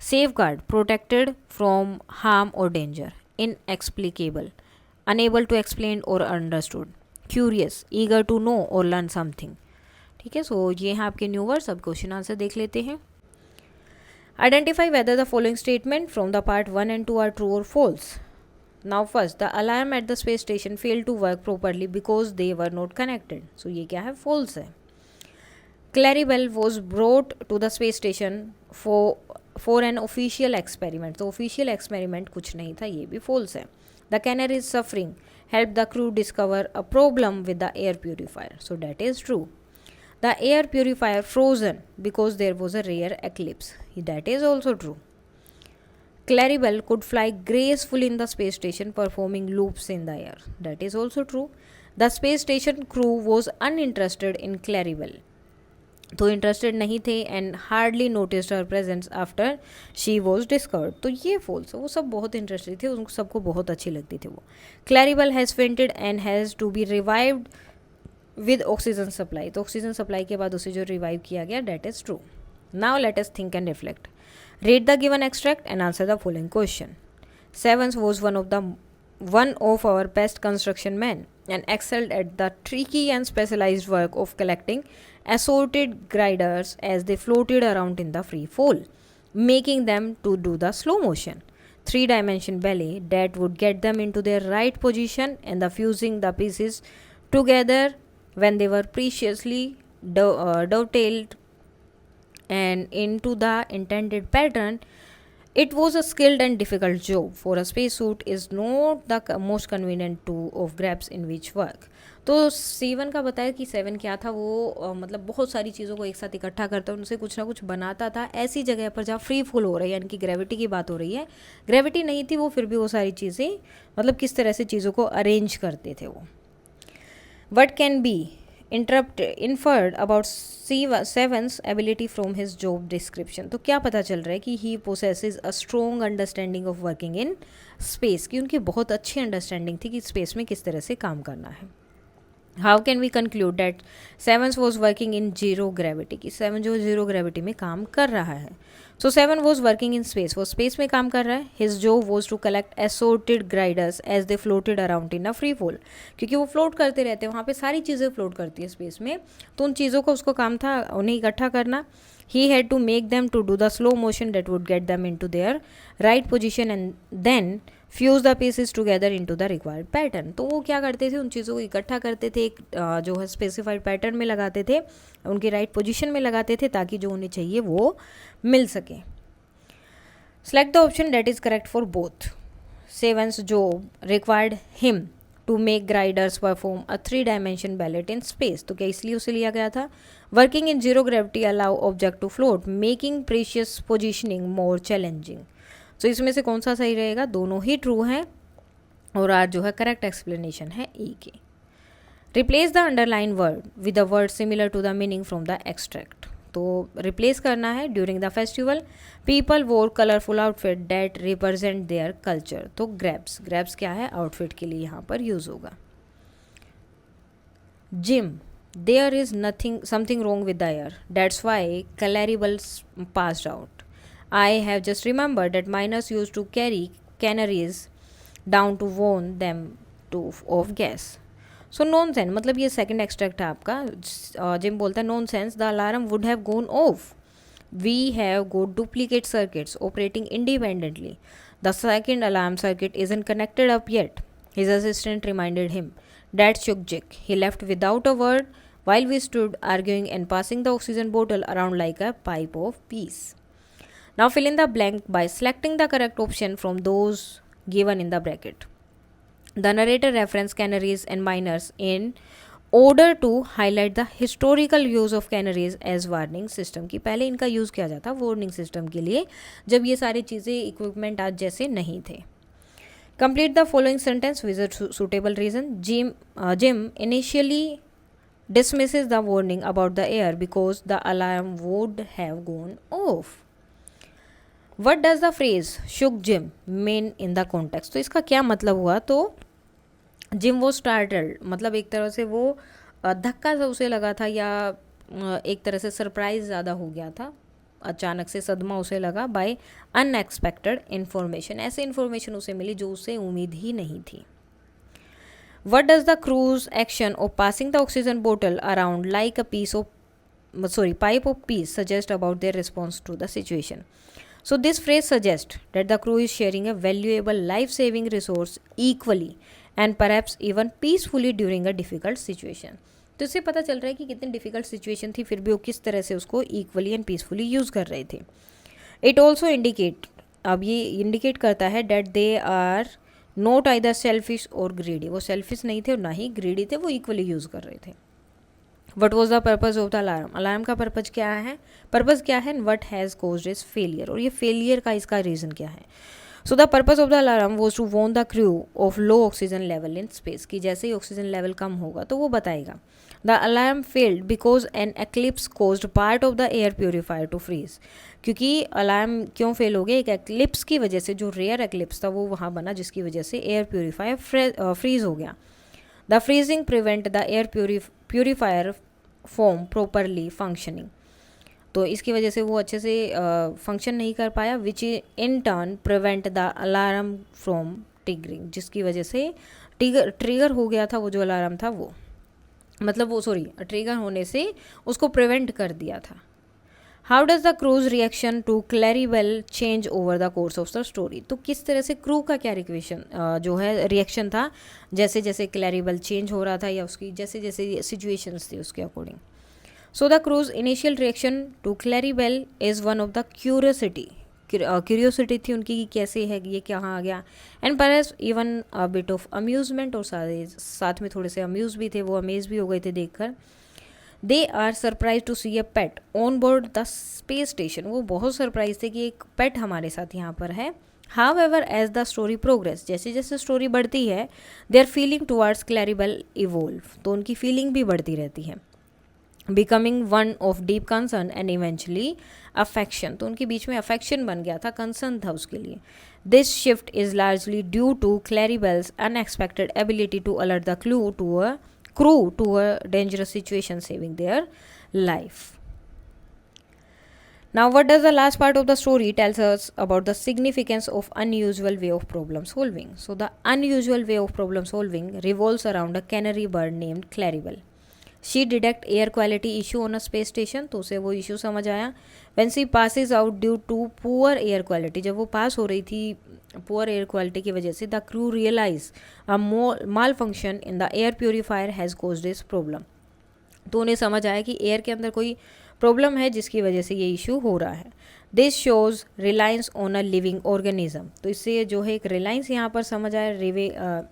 Safeguard, protected from harm or danger. Inexplicable, unable to explain or understood. Curious, eager to know or learn something. ठीक है, सो ये हैं आपके new words. अब question answer देख लेते हैं. Identify whether the following statement from the part 1 and 2 are true और false. Now first, the alarm at the space station fail to work properly because they were not connected. So ये क्या है, false है. Claribel was brought to the space station for an official experiment. तो official experiment कुछ नहीं था, ये भी false है. The canary's suffering helped the crew discover a problem with the air purifier. So that is true. The air purifier frozen because there was a rare eclipse. That is also true. Claribel could fly gracefully in the space station, performing loops in the air. That is also true. The space station crew was uninterested in Claribel. तो interested नहीं थे and hardly noticed her presence after she was discovered. तो ये false है. वो सब बहुत interested थे, उनको सबको बहुत अच्छी लगती थी वो. Claribel has fainted and has to be revived with oxygen supply. तो ऑक्सीजन सप्लाई के बाद उसे जो रिवाइव किया गया, that is true. Now let us think and reflect. Read the given extract and answer the following question. Sevens was one of our best construction men and excelled at the tricky and specialized work of collecting assorted gliders as they floated around in the free fall, making them to do the slow motion 3-dimension ballet that would get them into their right position and the fusing the pieces together when they were preciously dovetailed and into the intended pattern. It was a skilled and difficult job, for a spacesuit is not the most convenient tool of grabs in which work. तो seven का बताया कि seven क्या था, वो मतलब बहुत सारी चीज़ों को एक साथ इकट्ठा करता है, उनसे कुछ ना कुछ बनाता था ऐसी जगह पर जहाँ फ्री फॉल हो रही है, यानी कि ग्रेविटी की बात हो रही है. ग्रेविटी नहीं थी, वो फिर भी वो सारी चीज़ें मतलब किस तरह से चीज़ों को अरेंज करते थे वो. What can be inferred about Seven's ability from his job description. तो क्या पता चल रहा है कि he possesses a strong understanding of working in space, कि उनकी बहुत अच्छी अंडरस्टैंडिंग थी कि स्पेस में किस तरह से काम करना है. How can we conclude that Sevens was working in zero gravity, कि सेवन जो जीरो ग्रेविटी में काम कर रहा है. So Seven was working in space, वो स्पेस में काम कर रहा है. His job was to collect assorted gliders as they floated around in a free fall, क्योंकि वो फ्लोट करते रहते हैं, वहाँ पे सारी चीज़ें फ्लोट करती है स्पेस में, तो उन चीज़ों का उसको काम था उन्हें इकट्ठा करना. He had to make them to do the slow motion that would get them into their right position and then fuse the pieces together into the required pattern. तो वो क्या करते थे, उन चीज़ों को इकट्ठा करते थे, एक जो है स्पेसिफाइड पैटर्न में लगाते थे, उनकी राइट पोजीशन में लगाते थे ताकि जो उन्हें चाहिए वो मिल सके. Select the option that is correct for both. Sevens job required him to make gliders perform a 3-dimension ballet in space. तो क्या इसलिए उसे लिया गया था. Working in zero gravity allow object to float, making precious positioning more challenging. तो इसमें से कौन सा सही रहेगा, दोनों ही ट्रू हैं और आज जो है करेक्ट एक्सप्लेनेशन है ए की. Replace the underline word with a word similar to the meaning from the extract. तो रिप्लेस करना है. During the festival people wore colourful outfit that represent their culture. तो ग्रैब्स, ग्रैब्स क्या है, outfit के लिए यहाँ पर यूज होगा. Jim, there is nothing something wrong with the air, that's why Claribel passed out. I have just remembered that miners used to carry canaries down to warn them of gas. So nonsense, मतलब ये second extract है आपका. Gym बोलता है nonsense, the alarm would have gone off. We have got duplicate circuits operating independently. The second alarm circuit isn't connected up yet. His assistant reminded him. That shook Jake. He left without a word while we stood arguing and passing the oxygen bottle around like a pipe of peace. Now fill in the blank by selecting the correct option from those given in the bracket. The narrator referenced canaries and miners in order to highlight the historical use of canaries as warning system. कि पहले इनका use किया जाता warning system के लिए जब ये सारी चीज़ें इक्विपमेंट आज जैसे नहीं थे. Complete the following sentence with a suitable reason. Jim initially dismisses the warning about the air because the alarm would have gone off. What does the phrase shook Jim mean in the context? तो इसका क्या मतलब हुआ. तो gym वो startled, मतलब एक तरह से वो धक्का सा उसे लगा था या एक तरह से सरप्राइज ज़्यादा हो गया था, अचानक से सदमा उसे लगा बाय अनएक्सपेक्टेड इन्फॉर्मेशन. ऐसे इन्फॉर्मेशन उसे मिली जो उसे उम्मीद ही नहीं थी. What does the crew's action of passing the oxygen bottle around like a pipe of peace suggest about their response to the situation? So this phrase suggests that the crew is sharing a valuable life-saving resource equally and perhaps even peacefully during a difficult situation. तो इससे पता चल रहा है कि कितनी difficult situation थी, फिर भी वो किस तरह से उसको इक्वली एंड पीसफुली यूज़ कर रहे थे। इट ऑल्सो इंडिकेट, अब ये इंडिकेट करता है that they are not either selfish और ग्रीडी, वो सेल्फिश नहीं थे और ना ही ग्रीडी थे, वो इक्वली यूज़ कर रहे थे। What was the purpose of the alarm, alarm का पर्पज़ क्या है, what has caused is failure, और ये फेलियर का इसका रीज़न क्या है। So the purpose of the alarm was to warn the crew of low oxygen level in space, कि जैसे ही ऑक्सीजन लेवल कम होगा तो वो बताएगा। The alarm failed because an eclipse caused part of the air purifier to freeze, क्योंकि alarm क्यों fail हो गया, एक एक्लिप्स की वजह से, जो रेयर एक्लिप्स था वो वहाँ बना, जिसकी वजह से एयर प्योरीफायर फ्रीज हो गया। The freezing prevent the air purifier form properly functioning, तो इसकी वजह से वो अच्छे से फंक्शन नहीं कर पाया, which in turn prevent the alarm from triggering, जिसकी वजह से ट्रिगर हो गया था वो जो अलार्म था वो, मतलब वो ट्रिगर होने से उसको प्रिवेंट कर दिया था। How does the crew's reaction to Claribel change over the course of the story, तो किस तरह से क्रू का क्या जो है रिएक्शन था, जैसे जैसे क्लैरिबेल चेंज हो रहा था या उसकी जैसे जैसे सिचुएशंस थी उसके according. So the crew's initial reaction to Claribel is one of the curiosity थी उनकी कि कैसे है, ये कहाँ आ गया, and perhaps even a bit of amusement, और साथ में थोड़े से अम्यूज भी थे, वो अमेज भी हो गए थे देखकर। They are surprise to see a pet on board the space station, वो बहुत सरप्राइज थे कि एक पेट हमारे साथ यहाँ पर है। However as the story progress, जैसे जैसे स्टोरी बढ़ती है, their feeling towards Claribel evolve, तो उनकी फीलिंग भी बढ़ती रहती है। Becoming one of deep concern and eventually affection, तो उनके बीच में अफेक्शन बन गया था, कंसर्न था उसके लिए। This shift is largely due to Claribel's unexpected ability to alert the crew to a dangerous situation, saving their life. Now what does the last part of the story tells us about the significance of unusual way of problem solving. So the unusual way of problem solving revolves around a canary bird named Claribel. She detect air quality issue on a space station, तो उसे वो issue समझ आया। When she passes out due to poor air quality, जब वो पास हो रही थी poor air quality की वजह से, the crew realize a malfunction in the air purifier has caused this problem. तो उन्हें समझ आया कि एयर के अंदर कोई प्रॉब्लम है जिसकी वजह से ये इशू हो रहा है। This shows reliance on a living organism, तो इससे जो है एक रिलायंस यहाँ पर समझ आया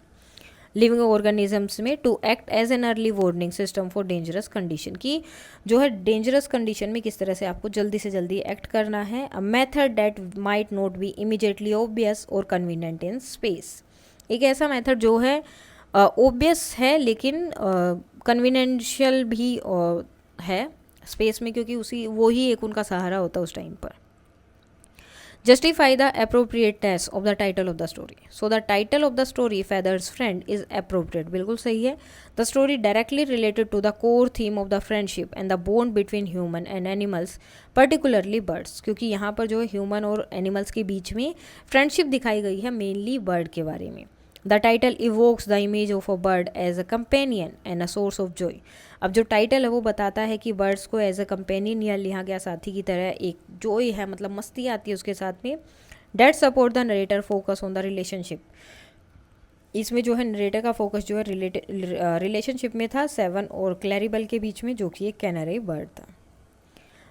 लिविंग ऑर्गेनिजम्स में, to act as an early warning system for dangerous condition, की जो है डेंजरस कंडीशन में किस तरह से आपको जल्दी से जल्दी एक्ट करना है। A method that might not be immediately obvious और कन्वीनियंट इन स्पेस, एक ऐसा मेथड जो है ऑब्वियस है लेकिन कन्वीनियंशियल भी है स्पेस में, क्योंकि वो ही एक उनका सहारा होता है उस टाइम पर। Justify the appropriateness of the title of the story, so the title of the story feathers friend is appropriate, बिल्कुल सही है। The story directly related to the core theme of the friendship and the bond between human and animals, particularly birds, क्योंकि यहाँ पर जो है human और animals के बीच में फ्रेंडशिप दिखाई गई है, मेनली बर्ड के बारे में। The title evokes the image of a bird as a companion and a source of joy, अब जो टाइटल है वो बताता है कि बर्ड्स को एज अ कंपेनियन या लिया गया साथी की तरह एक जॉय है, मतलब मस्ती आती है उसके साथ में। That support the narrator focus on the relationship, इसमें जो है नरेटर का फोकस जो है रिलेशनशिप में था सेवन और क्लैरिबेल के बीच में, जो कि एक कैनरी बर्ड था।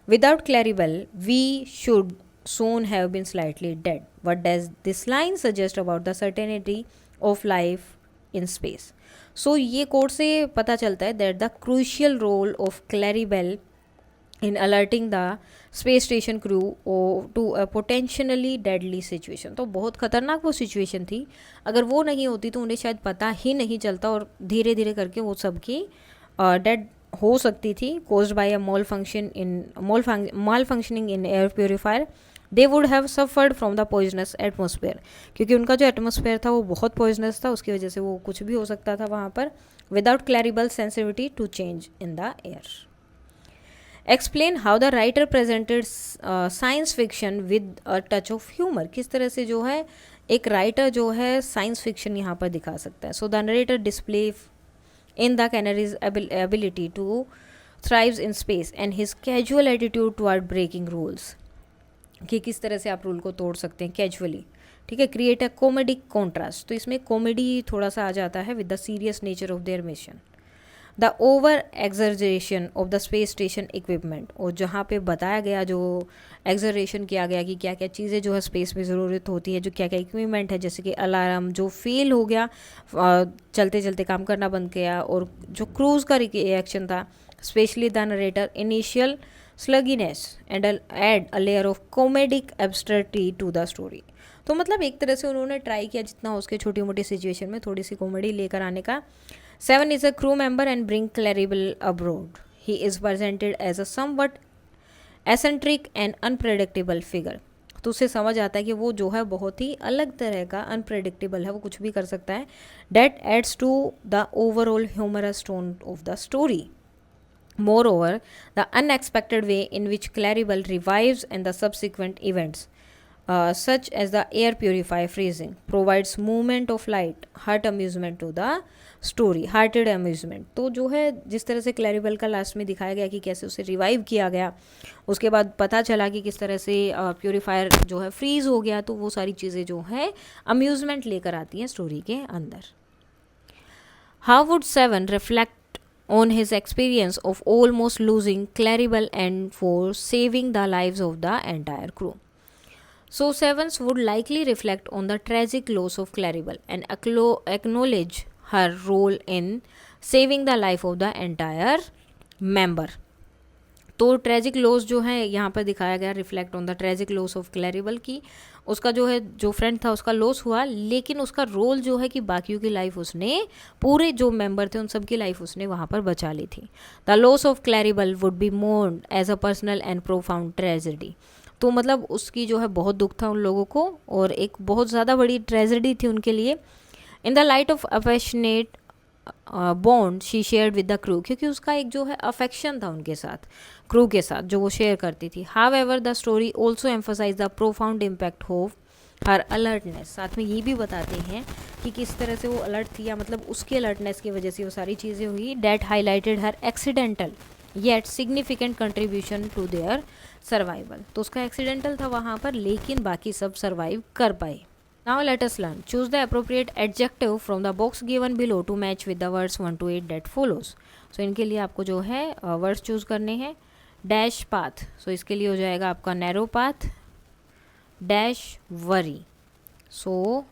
Without Claribel we should soon have been slightly dead. What does this line suggest about the certainty of life in space? So ये कोड से पता चलता है that the crucial role of Claribel in alerting the space station crew to a potentially deadly situation. तो बहुत ख़तरनाक वो situation थी, अगर वो नहीं होती तो उन्हें शायद पता ही नहीं चलता और धीरे धीरे करके वो सबकी डेड हो सकती थी, caused by a malfunctioning in air purifier. They would have suffered from the poisonous atmosphere, क्योंकि उनका जो एटमोसफेयर था वो बहुत पॉइजनस था, उसकी वजह से वो कुछ भी हो सकता था वहाँ पर। Without Claribel sensitivity to change in the air. Explain how the writer presented science fiction with a touch of humour, किस तरह से जो है एक राइटर जो है साइंस फिक्शन यहाँ पर दिखा सकता है। So the narrator display in the canaries ability to thrives in space and his casual attitude toward breaking rules, कि किस तरह से आप रूल को तोड़ सकते हैं कैजुअली, ठीक है। क्रिएट अ कॉमेडिक कॉन्ट्रास्ट, तो इसमें कॉमेडी थोड़ा सा आ जाता है with the serious nature of their mission. The over exertion of the space station equipment, और जहाँ पे बताया गया, जो एक्सर्जेशन किया गया कि क्या क्या चीज़ें जो है स्पेस में ज़रूरत होती है, जो क्या क्या इक्विपमेंट है, जैसे कि अलार्म जो फेल हो गया, चलते चलते काम करना बंद किया, और जो क्रूज़ का रिएक्शन था, especially the narrator initial sluggishness and add a layer of comedic abstract to the story. तो मतलब एक तरह से उन्होंने ट्राई किया जितना हो उसके छोटी मोटी सिचुएशन में थोड़ी सी कॉमेडी लेकर आने का। 7 is a crew member and bring Claribel abroad. He is presented as a somewhat eccentric and unpredictable figure. तो उससे समझ आता है कि वो जो है बहुत ही अलग तरह का अनप्रेडिक्टेबल है, वो कुछ भी कर सकता है. That adds to the overall humorous tone of the story. Moreover, the unexpected way in which Claribel revives and the subsequent events, such as the air purifier freezing, provides moment of light heart amusement to the story, hearted amusement. तो जो है जिस तरह से क्लैरिबल का last में दिखाया गया कि कैसे उसे रिवाइव किया गया, उसके बाद पता चला कि किस तरह से प्योरीफायर जो है फ्रीज हो गया, तो वो सारी चीज़ें जो है अम्यूजमेंट लेकर आती हैं स्टोरी के अंदर. How would 7 reflect on his experience of almost losing Claribel and for saving the lives of the entire crew? So Sevens would likely reflect on the tragic loss of Claribel and acknowledge her role in saving the life of the entire member. तो tragic loss जो है यहाँ पर दिखाया गया, reflect on the tragic loss of Claribel की, उसका जो है जो फ्रेंड था उसका लॉस हुआ, लेकिन उसका रोल जो है कि बाकियों की लाइफ उसने, पूरे जो मेंबर थे उन सब की लाइफ उसने वहाँ पर बचा ली थी. The loss of Claribel would be mourned as a personal and profound tragedy. तो मतलब उसकी जो है बहुत दुख था उन लोगों को, और एक बहुत ज़्यादा बड़ी ट्रेजेडी थी उनके लिए. In the light of affectionate bond she shared with the crew, क्योंकि उसका एक जो है अफेक्शन था उनके साथ, क्रू के साथ, जो वो शेयर करती थी. However the story also emphasize the profound impact of her alertness. साथ में ये भी बताते हैं कि किस तरह से वो अलर्ट थी, या मतलब उसके अलर्टनेस की वजह से वो सारी चीज़ें हुई. That highlighted her accidental yet significant contribution to their survival. तो उसका एक्सीडेंटल था वहाँ पर, लेकिन बाकी सब सर्वाइव कर पाए. Now let us learn. Choose the appropriate adjective from the box given below to match with the words 1 to 8 that follows. So इनके लिए आपको जो है वर्ड्स चूज़ करने हैं. डैश पाथ, सो इसके लिए हो जाएगा आपका नैरो पाथ. डैश वरी, सो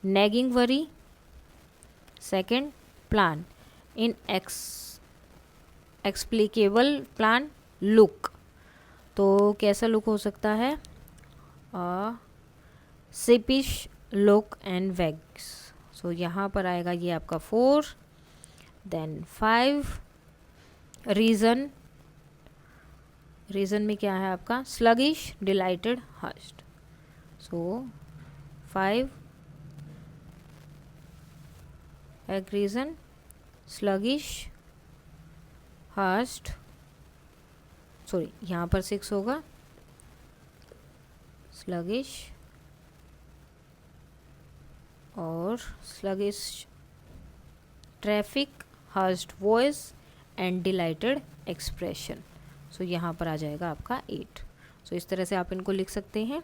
नेगिंग वरी. सेकेंड प्लान, इन एक्सप्लिकेबल प्लान. लुक, तो कैसा लुक हो सकता है? सिपिश लुक एंड वैग्स. सो यहाँ पर आएगा ये आपका 4. Then 5 reason. रीज़न में क्या है आपका? Sluggish, dilated, हस्ट. सो 5 एक रीज़न, स्लगिश, हस्ट. सॉरी, यहाँ पर 6 होगा. स्लगिश और sluggish, traffic, hoarse voice and delighted expression. So यहाँ पर आ जाएगा आपका 8. सो इस तरह से आप इनको लिख सकते हैं.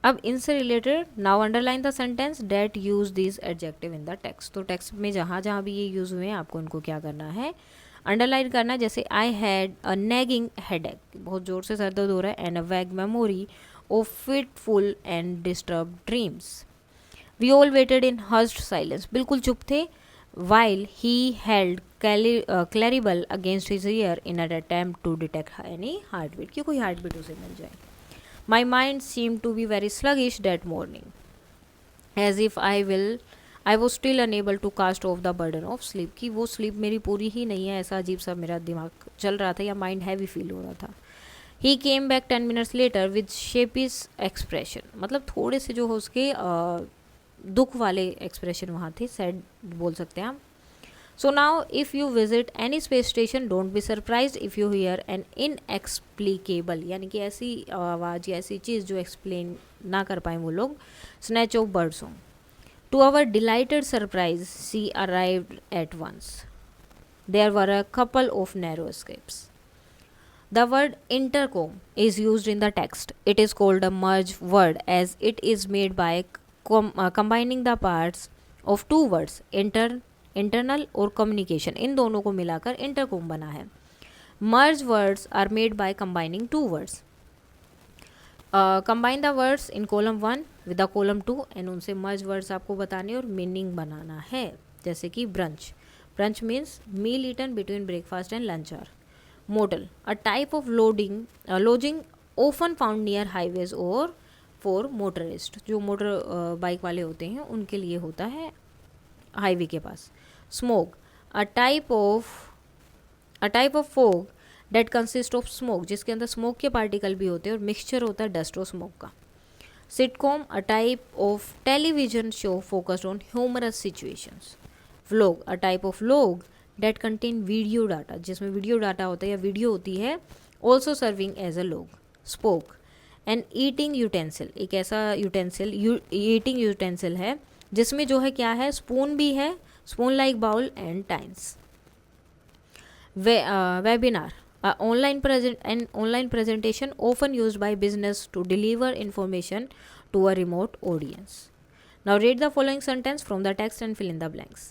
अब इनसे related now underline the sentence that use this adjective in the text. तो टेक्स्ट में जहाँ जहाँ भी ये यूज़ हुए हैं आपको इनको क्या करना है? अंडरलाइन करना. जैसे I had a nagging headache, बहुत ज़ोर से सर दर्द हो रहा है. एंड अ वैग memory of fitful and disturb dreams. We all waited in hushed silence. बिल्कुल चुप थे. While he held Claribel against his ear in an attempt to detect any heartbeat, कि कोई heartbeat उसे मिल जाए. My mind seemed to be very sluggish that morning, as if I was still unable to cast off the burden of sleep. कि वो sleep मेरी पूरी ही नहीं है, ऐसा अजीब सा मेरा दिमाग चल रहा था, या mind heavy feel हो रहा था. He came back 10 minutes later with sheepish expression. मतलब थोड़े से जो हो उसके दुख वाले एक्सप्रेशन वहाँ थे, सैड बोल सकते हैं हम. So now if you visit any space station don't be surprise if you hear an inexplicable, यानी कि ऐसी आवाज़ या ऐसी चीज़ जो एक्सप्लेन ना कर पाएँ वो लोग, snatch of bird song. To our delighted surprise she arrived at once. There were a couple of narrow escapes. The word intercom is used in the text. It is called a merge word as it is made by combining the parts of two words, internal और communication, इन दोनों को मिलाकर intercom बना है। Merge words are made by combining two words. Combine the words in column 1 with the column 2 and उनसे merge words आपको बताने और मीनिंग बनाना है। जैसे कि brunch, brunch means meal eaten between breakfast and lunch hour. Motel, a type of lodging often found near highways और for motorist, जो motor bike वाले होते हैं उनके लिए होता है हाईवे के पास। Smoke, a type of fog that consist of smoke, जिसके अंदर स्मोक के पार्टिकल भी होते हैं और मिक्सचर होता है डस्ट और स्मोक का। Sitcom, a type of television show focused on humorous situations. Vlog, a type of vlog that contain video data, जिसमें वीडियो डाटा होता है या वीडियो होती है, also serving as a log. Spoke, an eating utensil, एक ऐसा eating utensil है जिसमें जो है क्या है, स्पून भी है, spoon like bowl and times. Webinar, an online presentation often used by business to deliver information to a remote audience. Now read the following sentence from the text and fill in the blanks.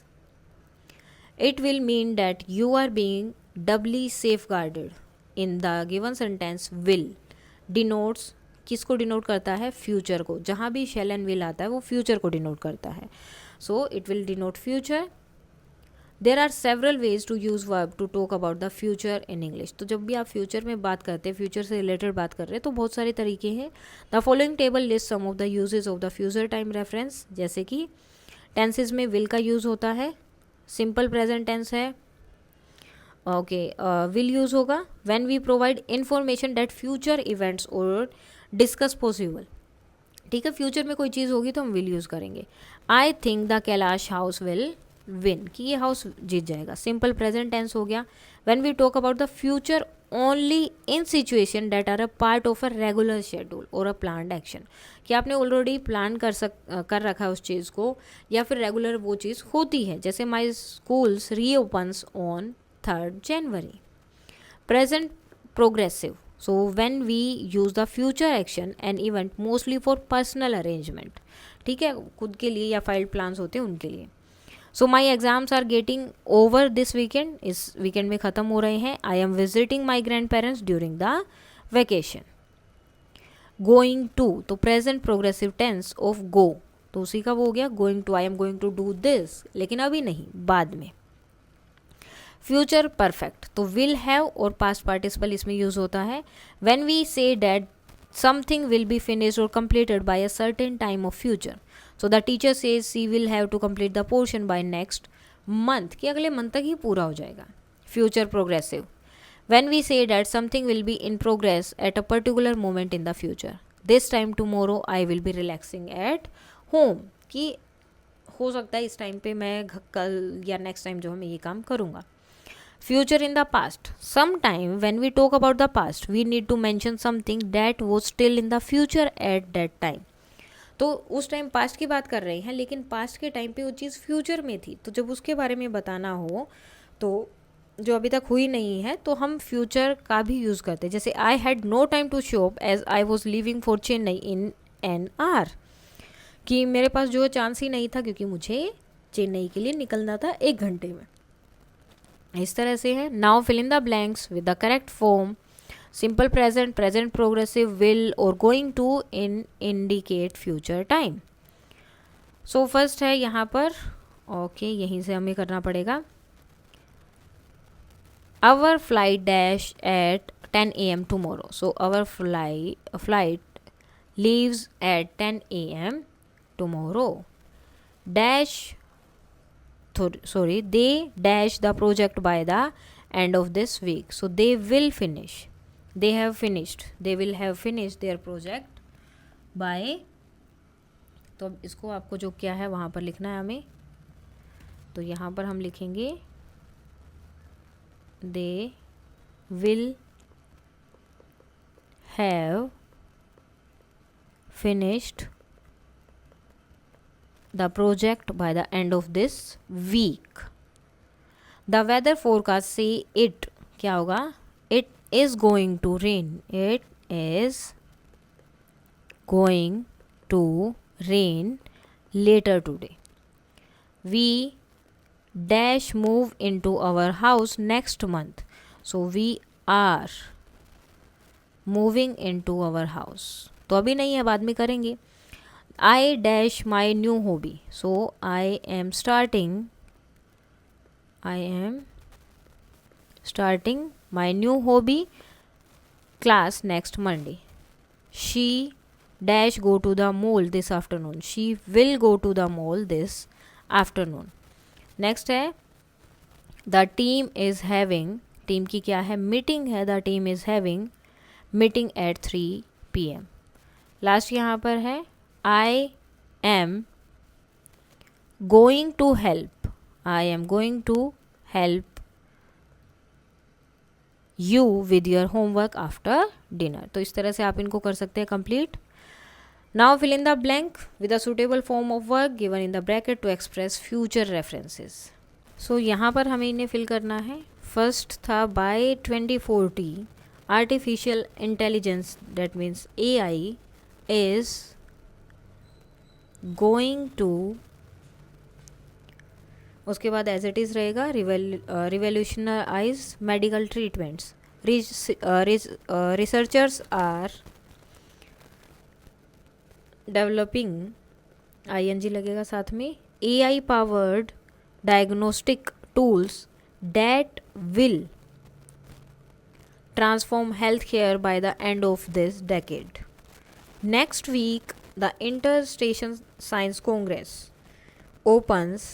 It will mean that you are being doubly safeguarded. In the given sentence, will denotes, किसको denote करता है, future को, जहाँ भी shall and will आता है वो future को डिनोट करता है। So it will denote future. There are several ways to use verb to talk about the future in English. तो जब भी आप फ्यूचर में बात करते हैं, फ्यूचर से रिलेटेड बात कर रहे हैं, तो बहुत सारे तरीके हैं। The following table list some of the usages of the future time reference. जैसे कि टेंसेज में विल का यूज़ होता है, सिंपल प्रेजेंट टेंस है, ओके, विल यूज़ होगा when we provide information that future events और डिस्कस पॉसिबल। ठीक है, फ्यूचर में कोई चीज़ होगी तो हम विल यूज़ करेंगे। I think the Kailash house will win, कि ये हाउस जीत जाएगा, सिंपल प्रेजेंट टेंस हो गया। When we talk about the future only in situation that are a part of a regular schedule और अ प्लान्ड एक्शन, कि आपने already plan कर रखा है उस चीज़ को, या फिर रेगुलर वो चीज़ होती है। जैसे my schools reopens on 3rd January। Present progressive, so when we use the future action and event mostly for personal arrangement, ठीक है, खुद के लिए या फाइल्ड प्लान्स होते हैं उनके लिए। So my exams are getting over this weekend, इस वीकेंड में ख़त्म हो रहे हैं। I am visiting my grand parents during the vacation. Going to, तो present progressive tense of go, तो उसी का वो हो गया going to, I am going to do this, लेकिन अभी नहीं, बाद में। फ्यूचर परफेक्ट, तो विल हैव और पास्ट पार्टिसिपल इसमें यूज होता है when we say that something will be finished और completed by a certain time of future. So the teacher says she will have to complete the portion by next month, कि अगले month तक ही पूरा हो जाएगा। Future progressive, when we say that something will be in progress at a particular moment in the future. This time tomorrow I will be relaxing at home, कि हो सकता है इस टाइम पे मैं कल या नेक्स्ट टाइम जो है मैं ये काम करूँगा। Future in the past, sometime when we talk about the past we need to mention something that was still in the future at that time। तो उस टाइम पास्ट की बात कर रहे हैं, लेकिन पास्ट के टाइम पे वो चीज़ फ्यूचर में थी, तो जब उसके बारे में बताना हो तो जो अभी तक हुई नहीं है तो हम फ्यूचर का भी यूज़ करते हैं। जैसे I had no time to shop as I was living for Chennai in an hour, कि मेरे पास जो चांस ही नहीं था क्योंकि मुझे चेन्नई के लिए निकलना था 1 घंटे में। इस तरह से है। Now fill in the blanks with the correct form. Simple present, present progressive, will और going to in indicate future time. So first है यहाँ पर, ओके, यहीं से हमें करना पड़ेगा। Our flight dash at 10 AM tomorrow. So our flight leaves at 10 AM tomorrow. Dash, they dash the project by the end of this week। so they will finish, they have finished, they will have finished their project by, तो अब इसको आपको जो क्या है वहाँ पर लिखना है हमें, तो यहाँ पर हम लिखेंगे they will have finished the project by the end of this week। the weather forecast say it, क्या होगा, it is going to rain, it is going to rain later today। we dash move into our house next month. So we are moving into our house. तो अभी नहीं है, बाद में करेंगे. I dash my new hobby. So I am starting my new hobby class next Monday. She dash go to the mall this afternoon. She will go to the mall this afternoon. Next है the team is having, team की क्या है, meeting है. the team is having meeting at 3 PM. Last यहाँ पर है I am going to help. I am going to help you with your homework after dinner. तो इस तरह से आप इनको कर सकते हैं complete. Now fill in the blank with a suitable form of work given in the bracket to express future references. So यहाँ पर हमें इन्हें फिल करना है. फर्स्ट था by 2040 artificial intelligence, that means AI is going to, उसके बाद as it is रहेगा revolutionise medical treatments. Researchers are developing, ING लगेगा साथ में, AI powered diagnostic tools that will transform healthcare by the end of this decade. Next week, the Interstation Science Congress opens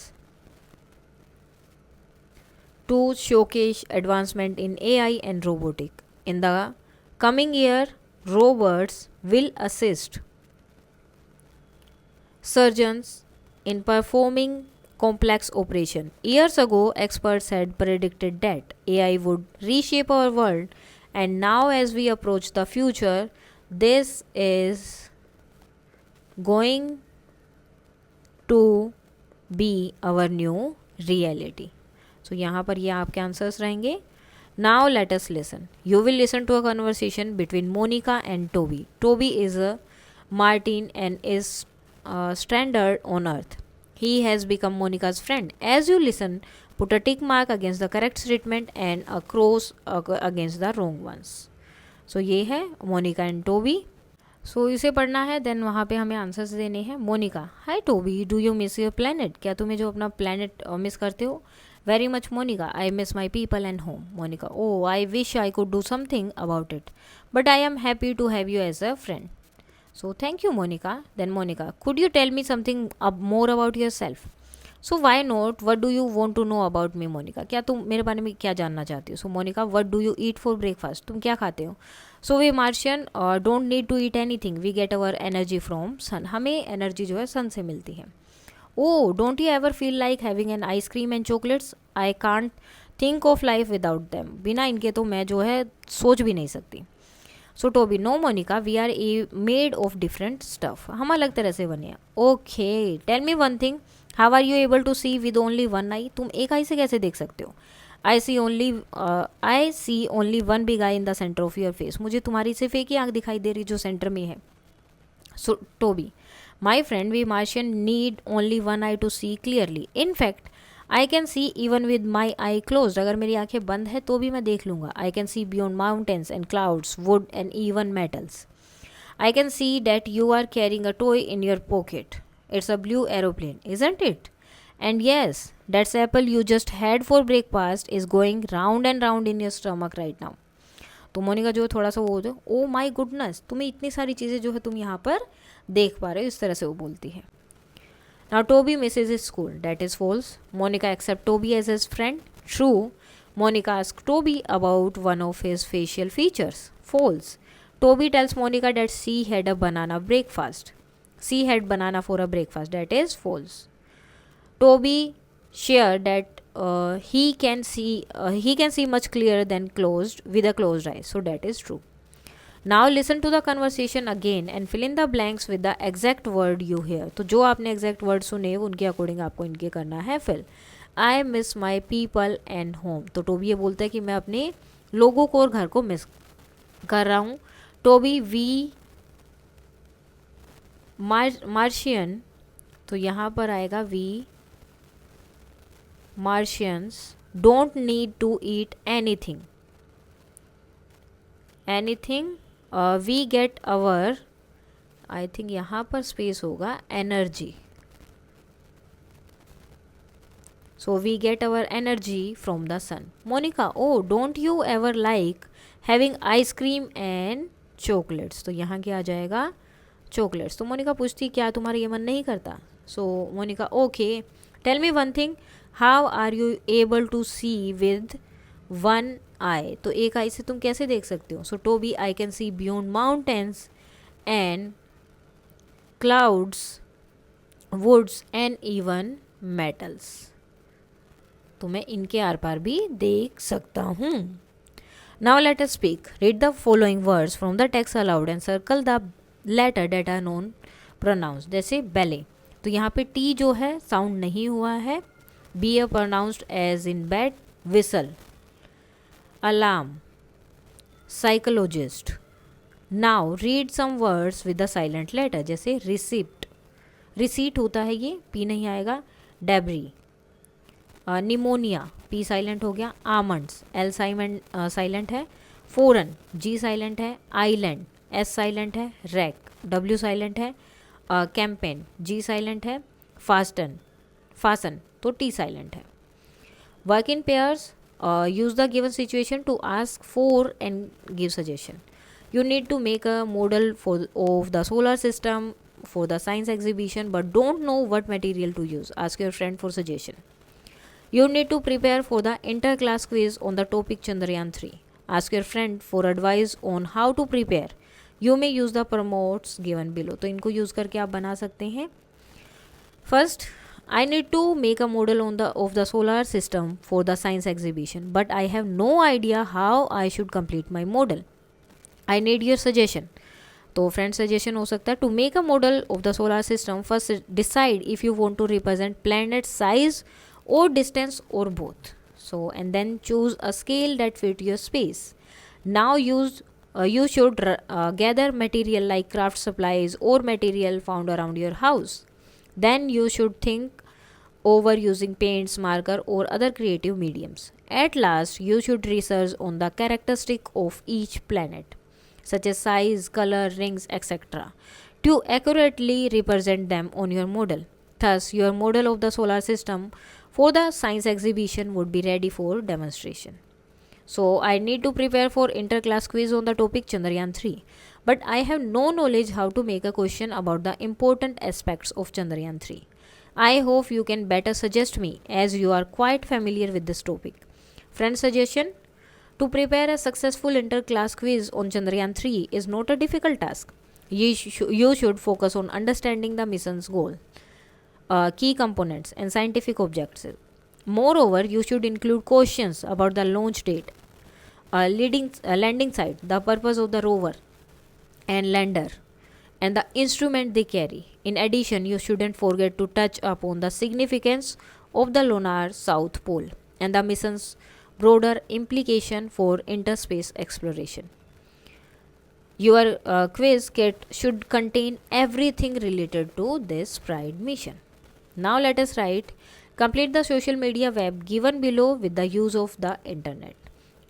to showcase advancement in AI and robotics. In the coming year, robots will assist surgeons in performing complex operations. Years ago, experts had predicted that AI would reshape our world, and now as we approach the future, this is going to be our new reality. So यहाँ पर ये आपके answers रहेंगे. Now let us listen. You will listen to a conversation between Monica and Toby. Toby is a Martin and is stranded on Earth. He has become Monica's friend. As you listen, put a tick mark against the correct statement and a cross against the wrong ones. So ये है Monika and Tobey. सो इसे पढ़ना है, then वहाँ पे हमें answers देने हैं. Monica, hi Toby, do you miss your planet? क्या तुम्हें जो अपना प्लानट मिस करते हो? Very much Monica, I miss my people and home. Monica, oh I wish I could do something about it, but I am happy to have you as a friend. So thank you Monica. Then Monica, could you tell me something more about yourself? So why not? What do you want to know about me Monica? क्या तुम मेरे बारे में क्या जानना चाहती हो? So Monica, what do you eat for breakfast? तुम क्या खाते हो? So we Martian don't need to eat anything. We get our energy from sun. हमें एनर्जी जो है सन से मिलती है. Oh, don't you ever feel like having an ice cream and chocolates? I can't think of life without them. बिना इनके तो मैं जो है सोच भी नहीं सकती. So Toby, no Monica, we are made of different stuff. हम अलग तरह से बने हैं. Okay, tell me one thing, how are you able to see with only one eye? तुम एक आई से कैसे देख सकते हो? I see only one big eye in the centre of your face. मुझे तुम्हारी सिर्फ एक ही आँख दिखाई दे रही जो सेंटर में है. So Toby, my friend, we Martian need only one eye to see clearly. In fact I can see even with my eye closed. अगर मेरी आंखें बंद है तो भी मैं देख लूँगा. I can see beyond mountains and clouds, wood and even metals. I can see that you are carrying a toy in your pocket. It's a blue aeroplane, isn't it? And yes, that's apple you just had for breakfast is going round and round in your stomach right now. तो Monica जो थोड़ा सा वो हो, ओ my goodness, तुम्हें इतनी सारी चीज़ें जो है तुम यहाँ पर देख पा रहे हो, इस तरह से वो बोलती है. Now Toby misses his school. That is false. Monica accepts Toby as his friend. True. Monica asks Toby about one of his facial features. False. Toby tells Monica that she had a banana breakfast. She had banana for a breakfast. That is false. Toby shared that he can see much clearer than with a closed eye. So that is true. Now listen to the conversation again and fill in the blanks with the exact word you hear. तो जो आपने exact word सुने उनके according आपको इनके करना है fill. I miss my people and home. तो टोबी ये बोलता है कि मैं अपने लोगों को और घर को मिस कर रहा हूँ. टोबी, वी मार्शियन, तो यहाँ पर आएगा we Martians don't need to eat anything. We get our, I think यहाँ पर स्पेस होगा, energy. So we get our energy from the sun. Monica, oh, don't you ever like having ice cream and chocolates? तो यहाँ क्या आ जाएगा, chocolates. तो मोनिका पूछती क्या तुम्हारा ये मन नहीं करता? So Monika, okay, tell me one thing, how are you able to see with one eye? तो एक आई से तुम कैसे देख सकते हो? So Toby, I can see beyond mountains and clouds, woods and even metals. तो मैं इनके आर पार भी देख सकता हूँ. Now let us speak. Read the following words from the text aloud and circle the letter that are not pronounce. जैसे ballet, तो यहाँ पे टी जो है साउंड नहीं हुआ है. B are pronounced as in bed. Whistle, alarm, psychologist. Now read some words with the silent letter. जैसे रिसिप्ट, रिसीट होता है ये, पी नहीं आएगा. डेब्री, निमोनिया, पी साइलेंट हो गया. आमंड्स, एल साइलेंट है. फोरन, जी साइलेंट है. आइलैंड, एस साइलेंट है. रैक, डब्ल्यू साइलेंट है. कैंपेन, जी साइलेंट है. फासन, तो टी साइलेंट है. Work in pairs. Use the given situation to ask for and give suggestion. You need to make a model of the solar system for the science exhibition but don't know what material to use. Ask your friend for suggestion. You need to prepare for the inter-class quiz on the topic Chandrayaan 3. Ask your friend for advice on how to prepare. You may use the promotes given below. तो इनको use करके आप बना सकते हैं. First, I need to make a model of the solar system for the science exhibition but I have no idea how I should complete my model. I need your suggestion. तो friend suggestion हो सकता है. To make a model of the solar system first decide if you want to represent planet size or distance or both. So and then choose a scale that fit your space. Now you should gather material like craft supplies or material found around your house. Then you should think over using paints, marker or other creative mediums. At last you should research on the characteristic of each planet such as size, color, rings, etc. to accurately represent them on your model. Thus your model of the solar system for the science exhibition would be ready for demonstration. So I need to prepare for inter-class quiz on the topic Chandrayaan 3. But I have no knowledge how to make a question about the important aspects of Chandrayaan 3. I hope you can better suggest me as you are quite familiar with this topic. Friend suggestion. To prepare a successful inter-class quiz on Chandrayaan 3 is not a difficult task. You should focus on understanding the mission's goal, key components and scientific objectives. Moreover, you should include questions about the launch date, landing site, the purpose of the rover and lander, and the instrument they carry. In addition, you shouldn't forget to touch upon the significance of the lunar south pole and the mission's broader implication for interspace exploration. Your quiz kit should contain everything related to this pride mission. Now let us write, complete the social media web given below with the use of the internet.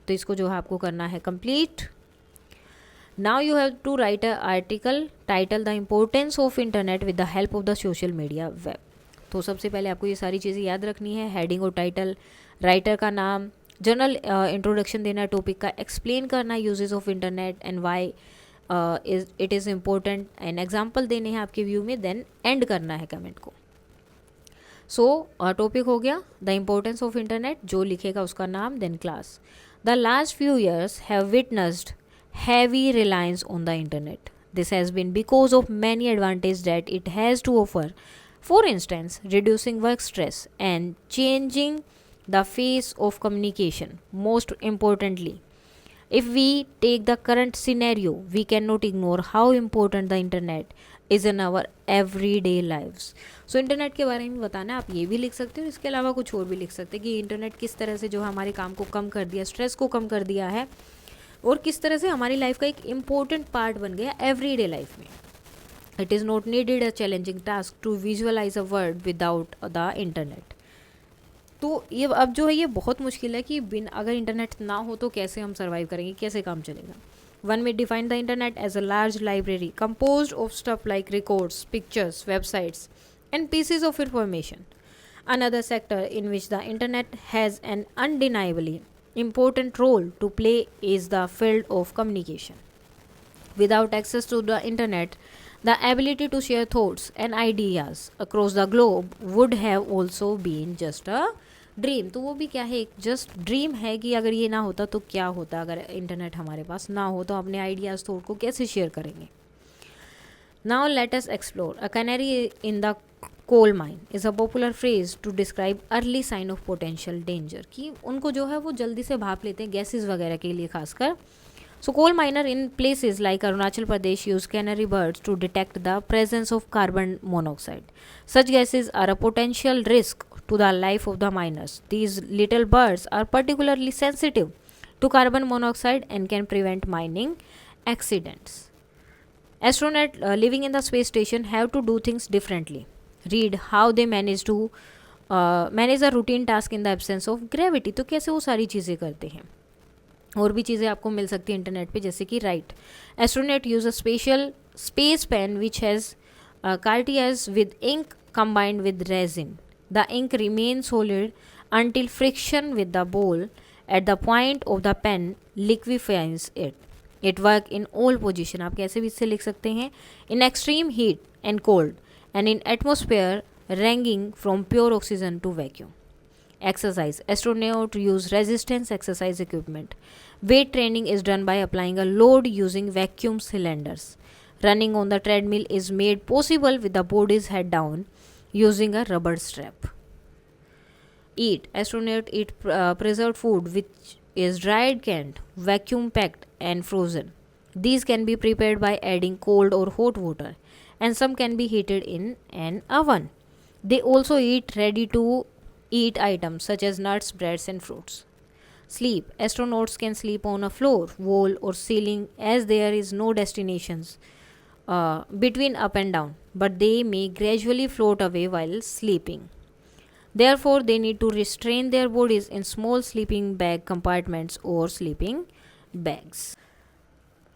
तो इसको जो है आपको करना है complete. Now you have to write an article title the importance of internet with the help of the social media web. तो सबसे पहले आपको ये सारी चीज़ें याद रखनी है. हेडिंग और टाइटल, राइटर का नाम, जनरल इंट्रोडक्शन देना है टॉपिक का, एक्सप्लेन करना uses of internet and why it is important, and example देने हैं आपके व्यू में, देन एंड करना है कमेंट को. सो टॉपिक हो गया द इम्पोर्टेंस ऑफ इंटरनेट, जो लिखेगा उसका नाम, then class. The last few years have witnessed heavy reliance on the internet. This has been because of many advantage that it has to offer. For instance, reducing work stress and changing the face of communication. Most importantly, if we take the current scenario, we cannot ignore how important the internet is in our everyday lives. So internet के बारे में बताना, आप ये भी लिख सकते हो, इसके अलावा कुछ और भी लिख सकते हैं कि इंटरनेट किस तरह से जो हमारे काम को कम कर दिया, स्ट्रेस को कम कर दिया है, और किस तरह से हमारी लाइफ का एक इम्पोर्टेंट पार्ट बन गया एवरीडे लाइफ में. It is not needed a challenging task to visualise a world without the internet. तो ये अब जो है ये बहुत मुश्किल है कि बिन अगर इंटरनेट ना हो तो कैसे हम सर्वाइव करेंगे, कैसे काम चलेगा. One may define the internet as a large library composed of stuff like records, pictures, websites, and pieces of information. Another sector in which the internet has an undeniably important role to play is the field of communication. Without access to the internet, the ability to share thoughts and ideas across the globe would have also been just a dream. तो वो भी क्या है, एक just dream है कि अगर ये ना होता तो क्या होता, अगर इंटरनेट हमारे पास ना हो तो अपने आइडियाज़ थॉट को कैसे शेयर करेंगे. Now let us explore. A canary in the coal mine is a popular phrase to describe early sign of potential danger, कि उनको जो है वो जल्दी से भाप लेते हैं गैसेज वगैरह के लिए खासकर. So coal miner in places like Arunachal Pradesh use canary birds to detect the presence of carbon monoxide. Such gases are a potential risk to the life of the miners. These little birds are particularly sensitive to carbon monoxide and can prevent mining accidents. Astronauts living in the space station have to do things differently. Read how they manage to manage a routine task in the absence of gravity. तो कैसे वो सारी चीज़ें करते हैं. और भी चीज़ें आपको मिल सकती है इंटरनेट पे, जैसे कि right. Astronaut use a special space pen which has cartridge with ink combined with resin. The ink remains solid until friction with the bowl at the point of the pen liquefies it. It work in all position. आप कैसे भी इससे लिख सकते हैं. In extreme heat and cold and in atmosphere ranging from pure oxygen to vacuum. Exercise. Astronauts use resistance exercise equipment. Weight training is done by applying a load using vacuum cylinders. Running on the treadmill is made possible with the body's head down using a rubber strap. Eat. Astronauts eat preserved food which is dried, canned, vacuum packed and frozen. These can be prepared by adding cold or hot water, and some can be heated in an oven. They also eat ready to eat items such as nuts, breads and fruits. Sleep. Astronauts can sleep on a floor, wall or ceiling as there is no destinations between up and down, but they may gradually float away while sleeping. Therefore, they need to restrain their bodies in small sleeping bag compartments or sleeping bags.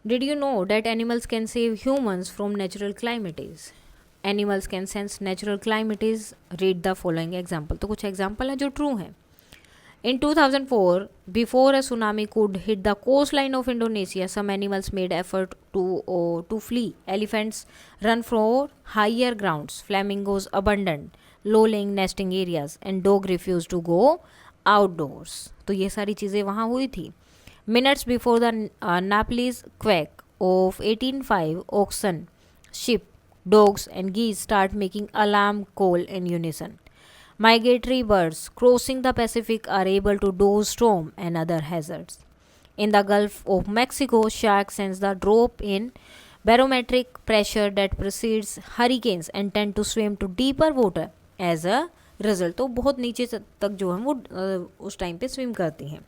Did you know that animals can save humans from natural calamities? Animals can sense natural calamities. Read the following example. तो कुछ example है जो true है. In 2004, before a tsunami could hit the coastline of Indonesia, some animals made effort to flee. Elephants run for higher grounds. Flamingos abandoned low-lying nesting areas, and dog refused to go outdoors. तो ये सारी चीज़ें वहाँ हुई थी. Minutes before the Nepalese quake of 1805, oxen, sheep, dogs and geese start making alarm call in unison. Migratory birds crossing the Pacific are able to dodge storm and other hazards. In the Gulf of Mexico, sharks sense the drop in barometric pressure that precedes hurricanes and tend to swim to deeper water as a result. तो बहुत नीचे तक जो है वो उस time पे swim करती हैं.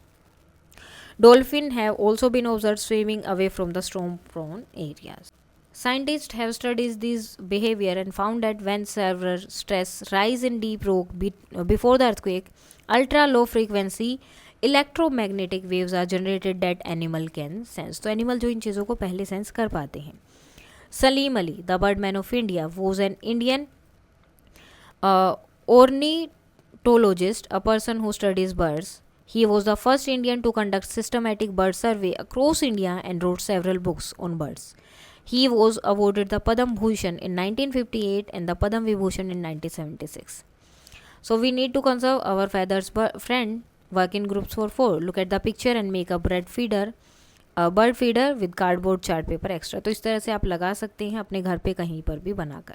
Dolphins have also been observed swimming away from the storm-prone areas. Scientists have studied this behavior and found that when severe stress rise in deep rock before the earthquake, ultra-low frequency electromagnetic waves are generated that animal can sense. तो animal जो इन चीज़ों को पहले sense कर पाते हैं. Salim Ali, the birdman of India, was an Indian ornithologist, a person who studies birds. He was the first Indian to conduct systematic bird survey across India and wrote several books on birds. He was awarded the Padam Bhushan in 1958 and the Padam Vibhushan in 1976. So we need to conserve our feathers, friend. Work in groups for 4. Look at the picture and make a bird feeder with cardboard chart paper extra. तो इस तरह से आप लगा सकते हैं अपने घर पे कहीं पर भी बनाकर.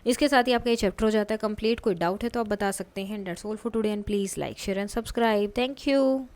इसके साथ ही आपका ये चैप्टर हो जाता है कंप्लीट. कोई डाउट है तो आप बता सकते हैं. That's all for today and please like, share and subscribe. Thank you.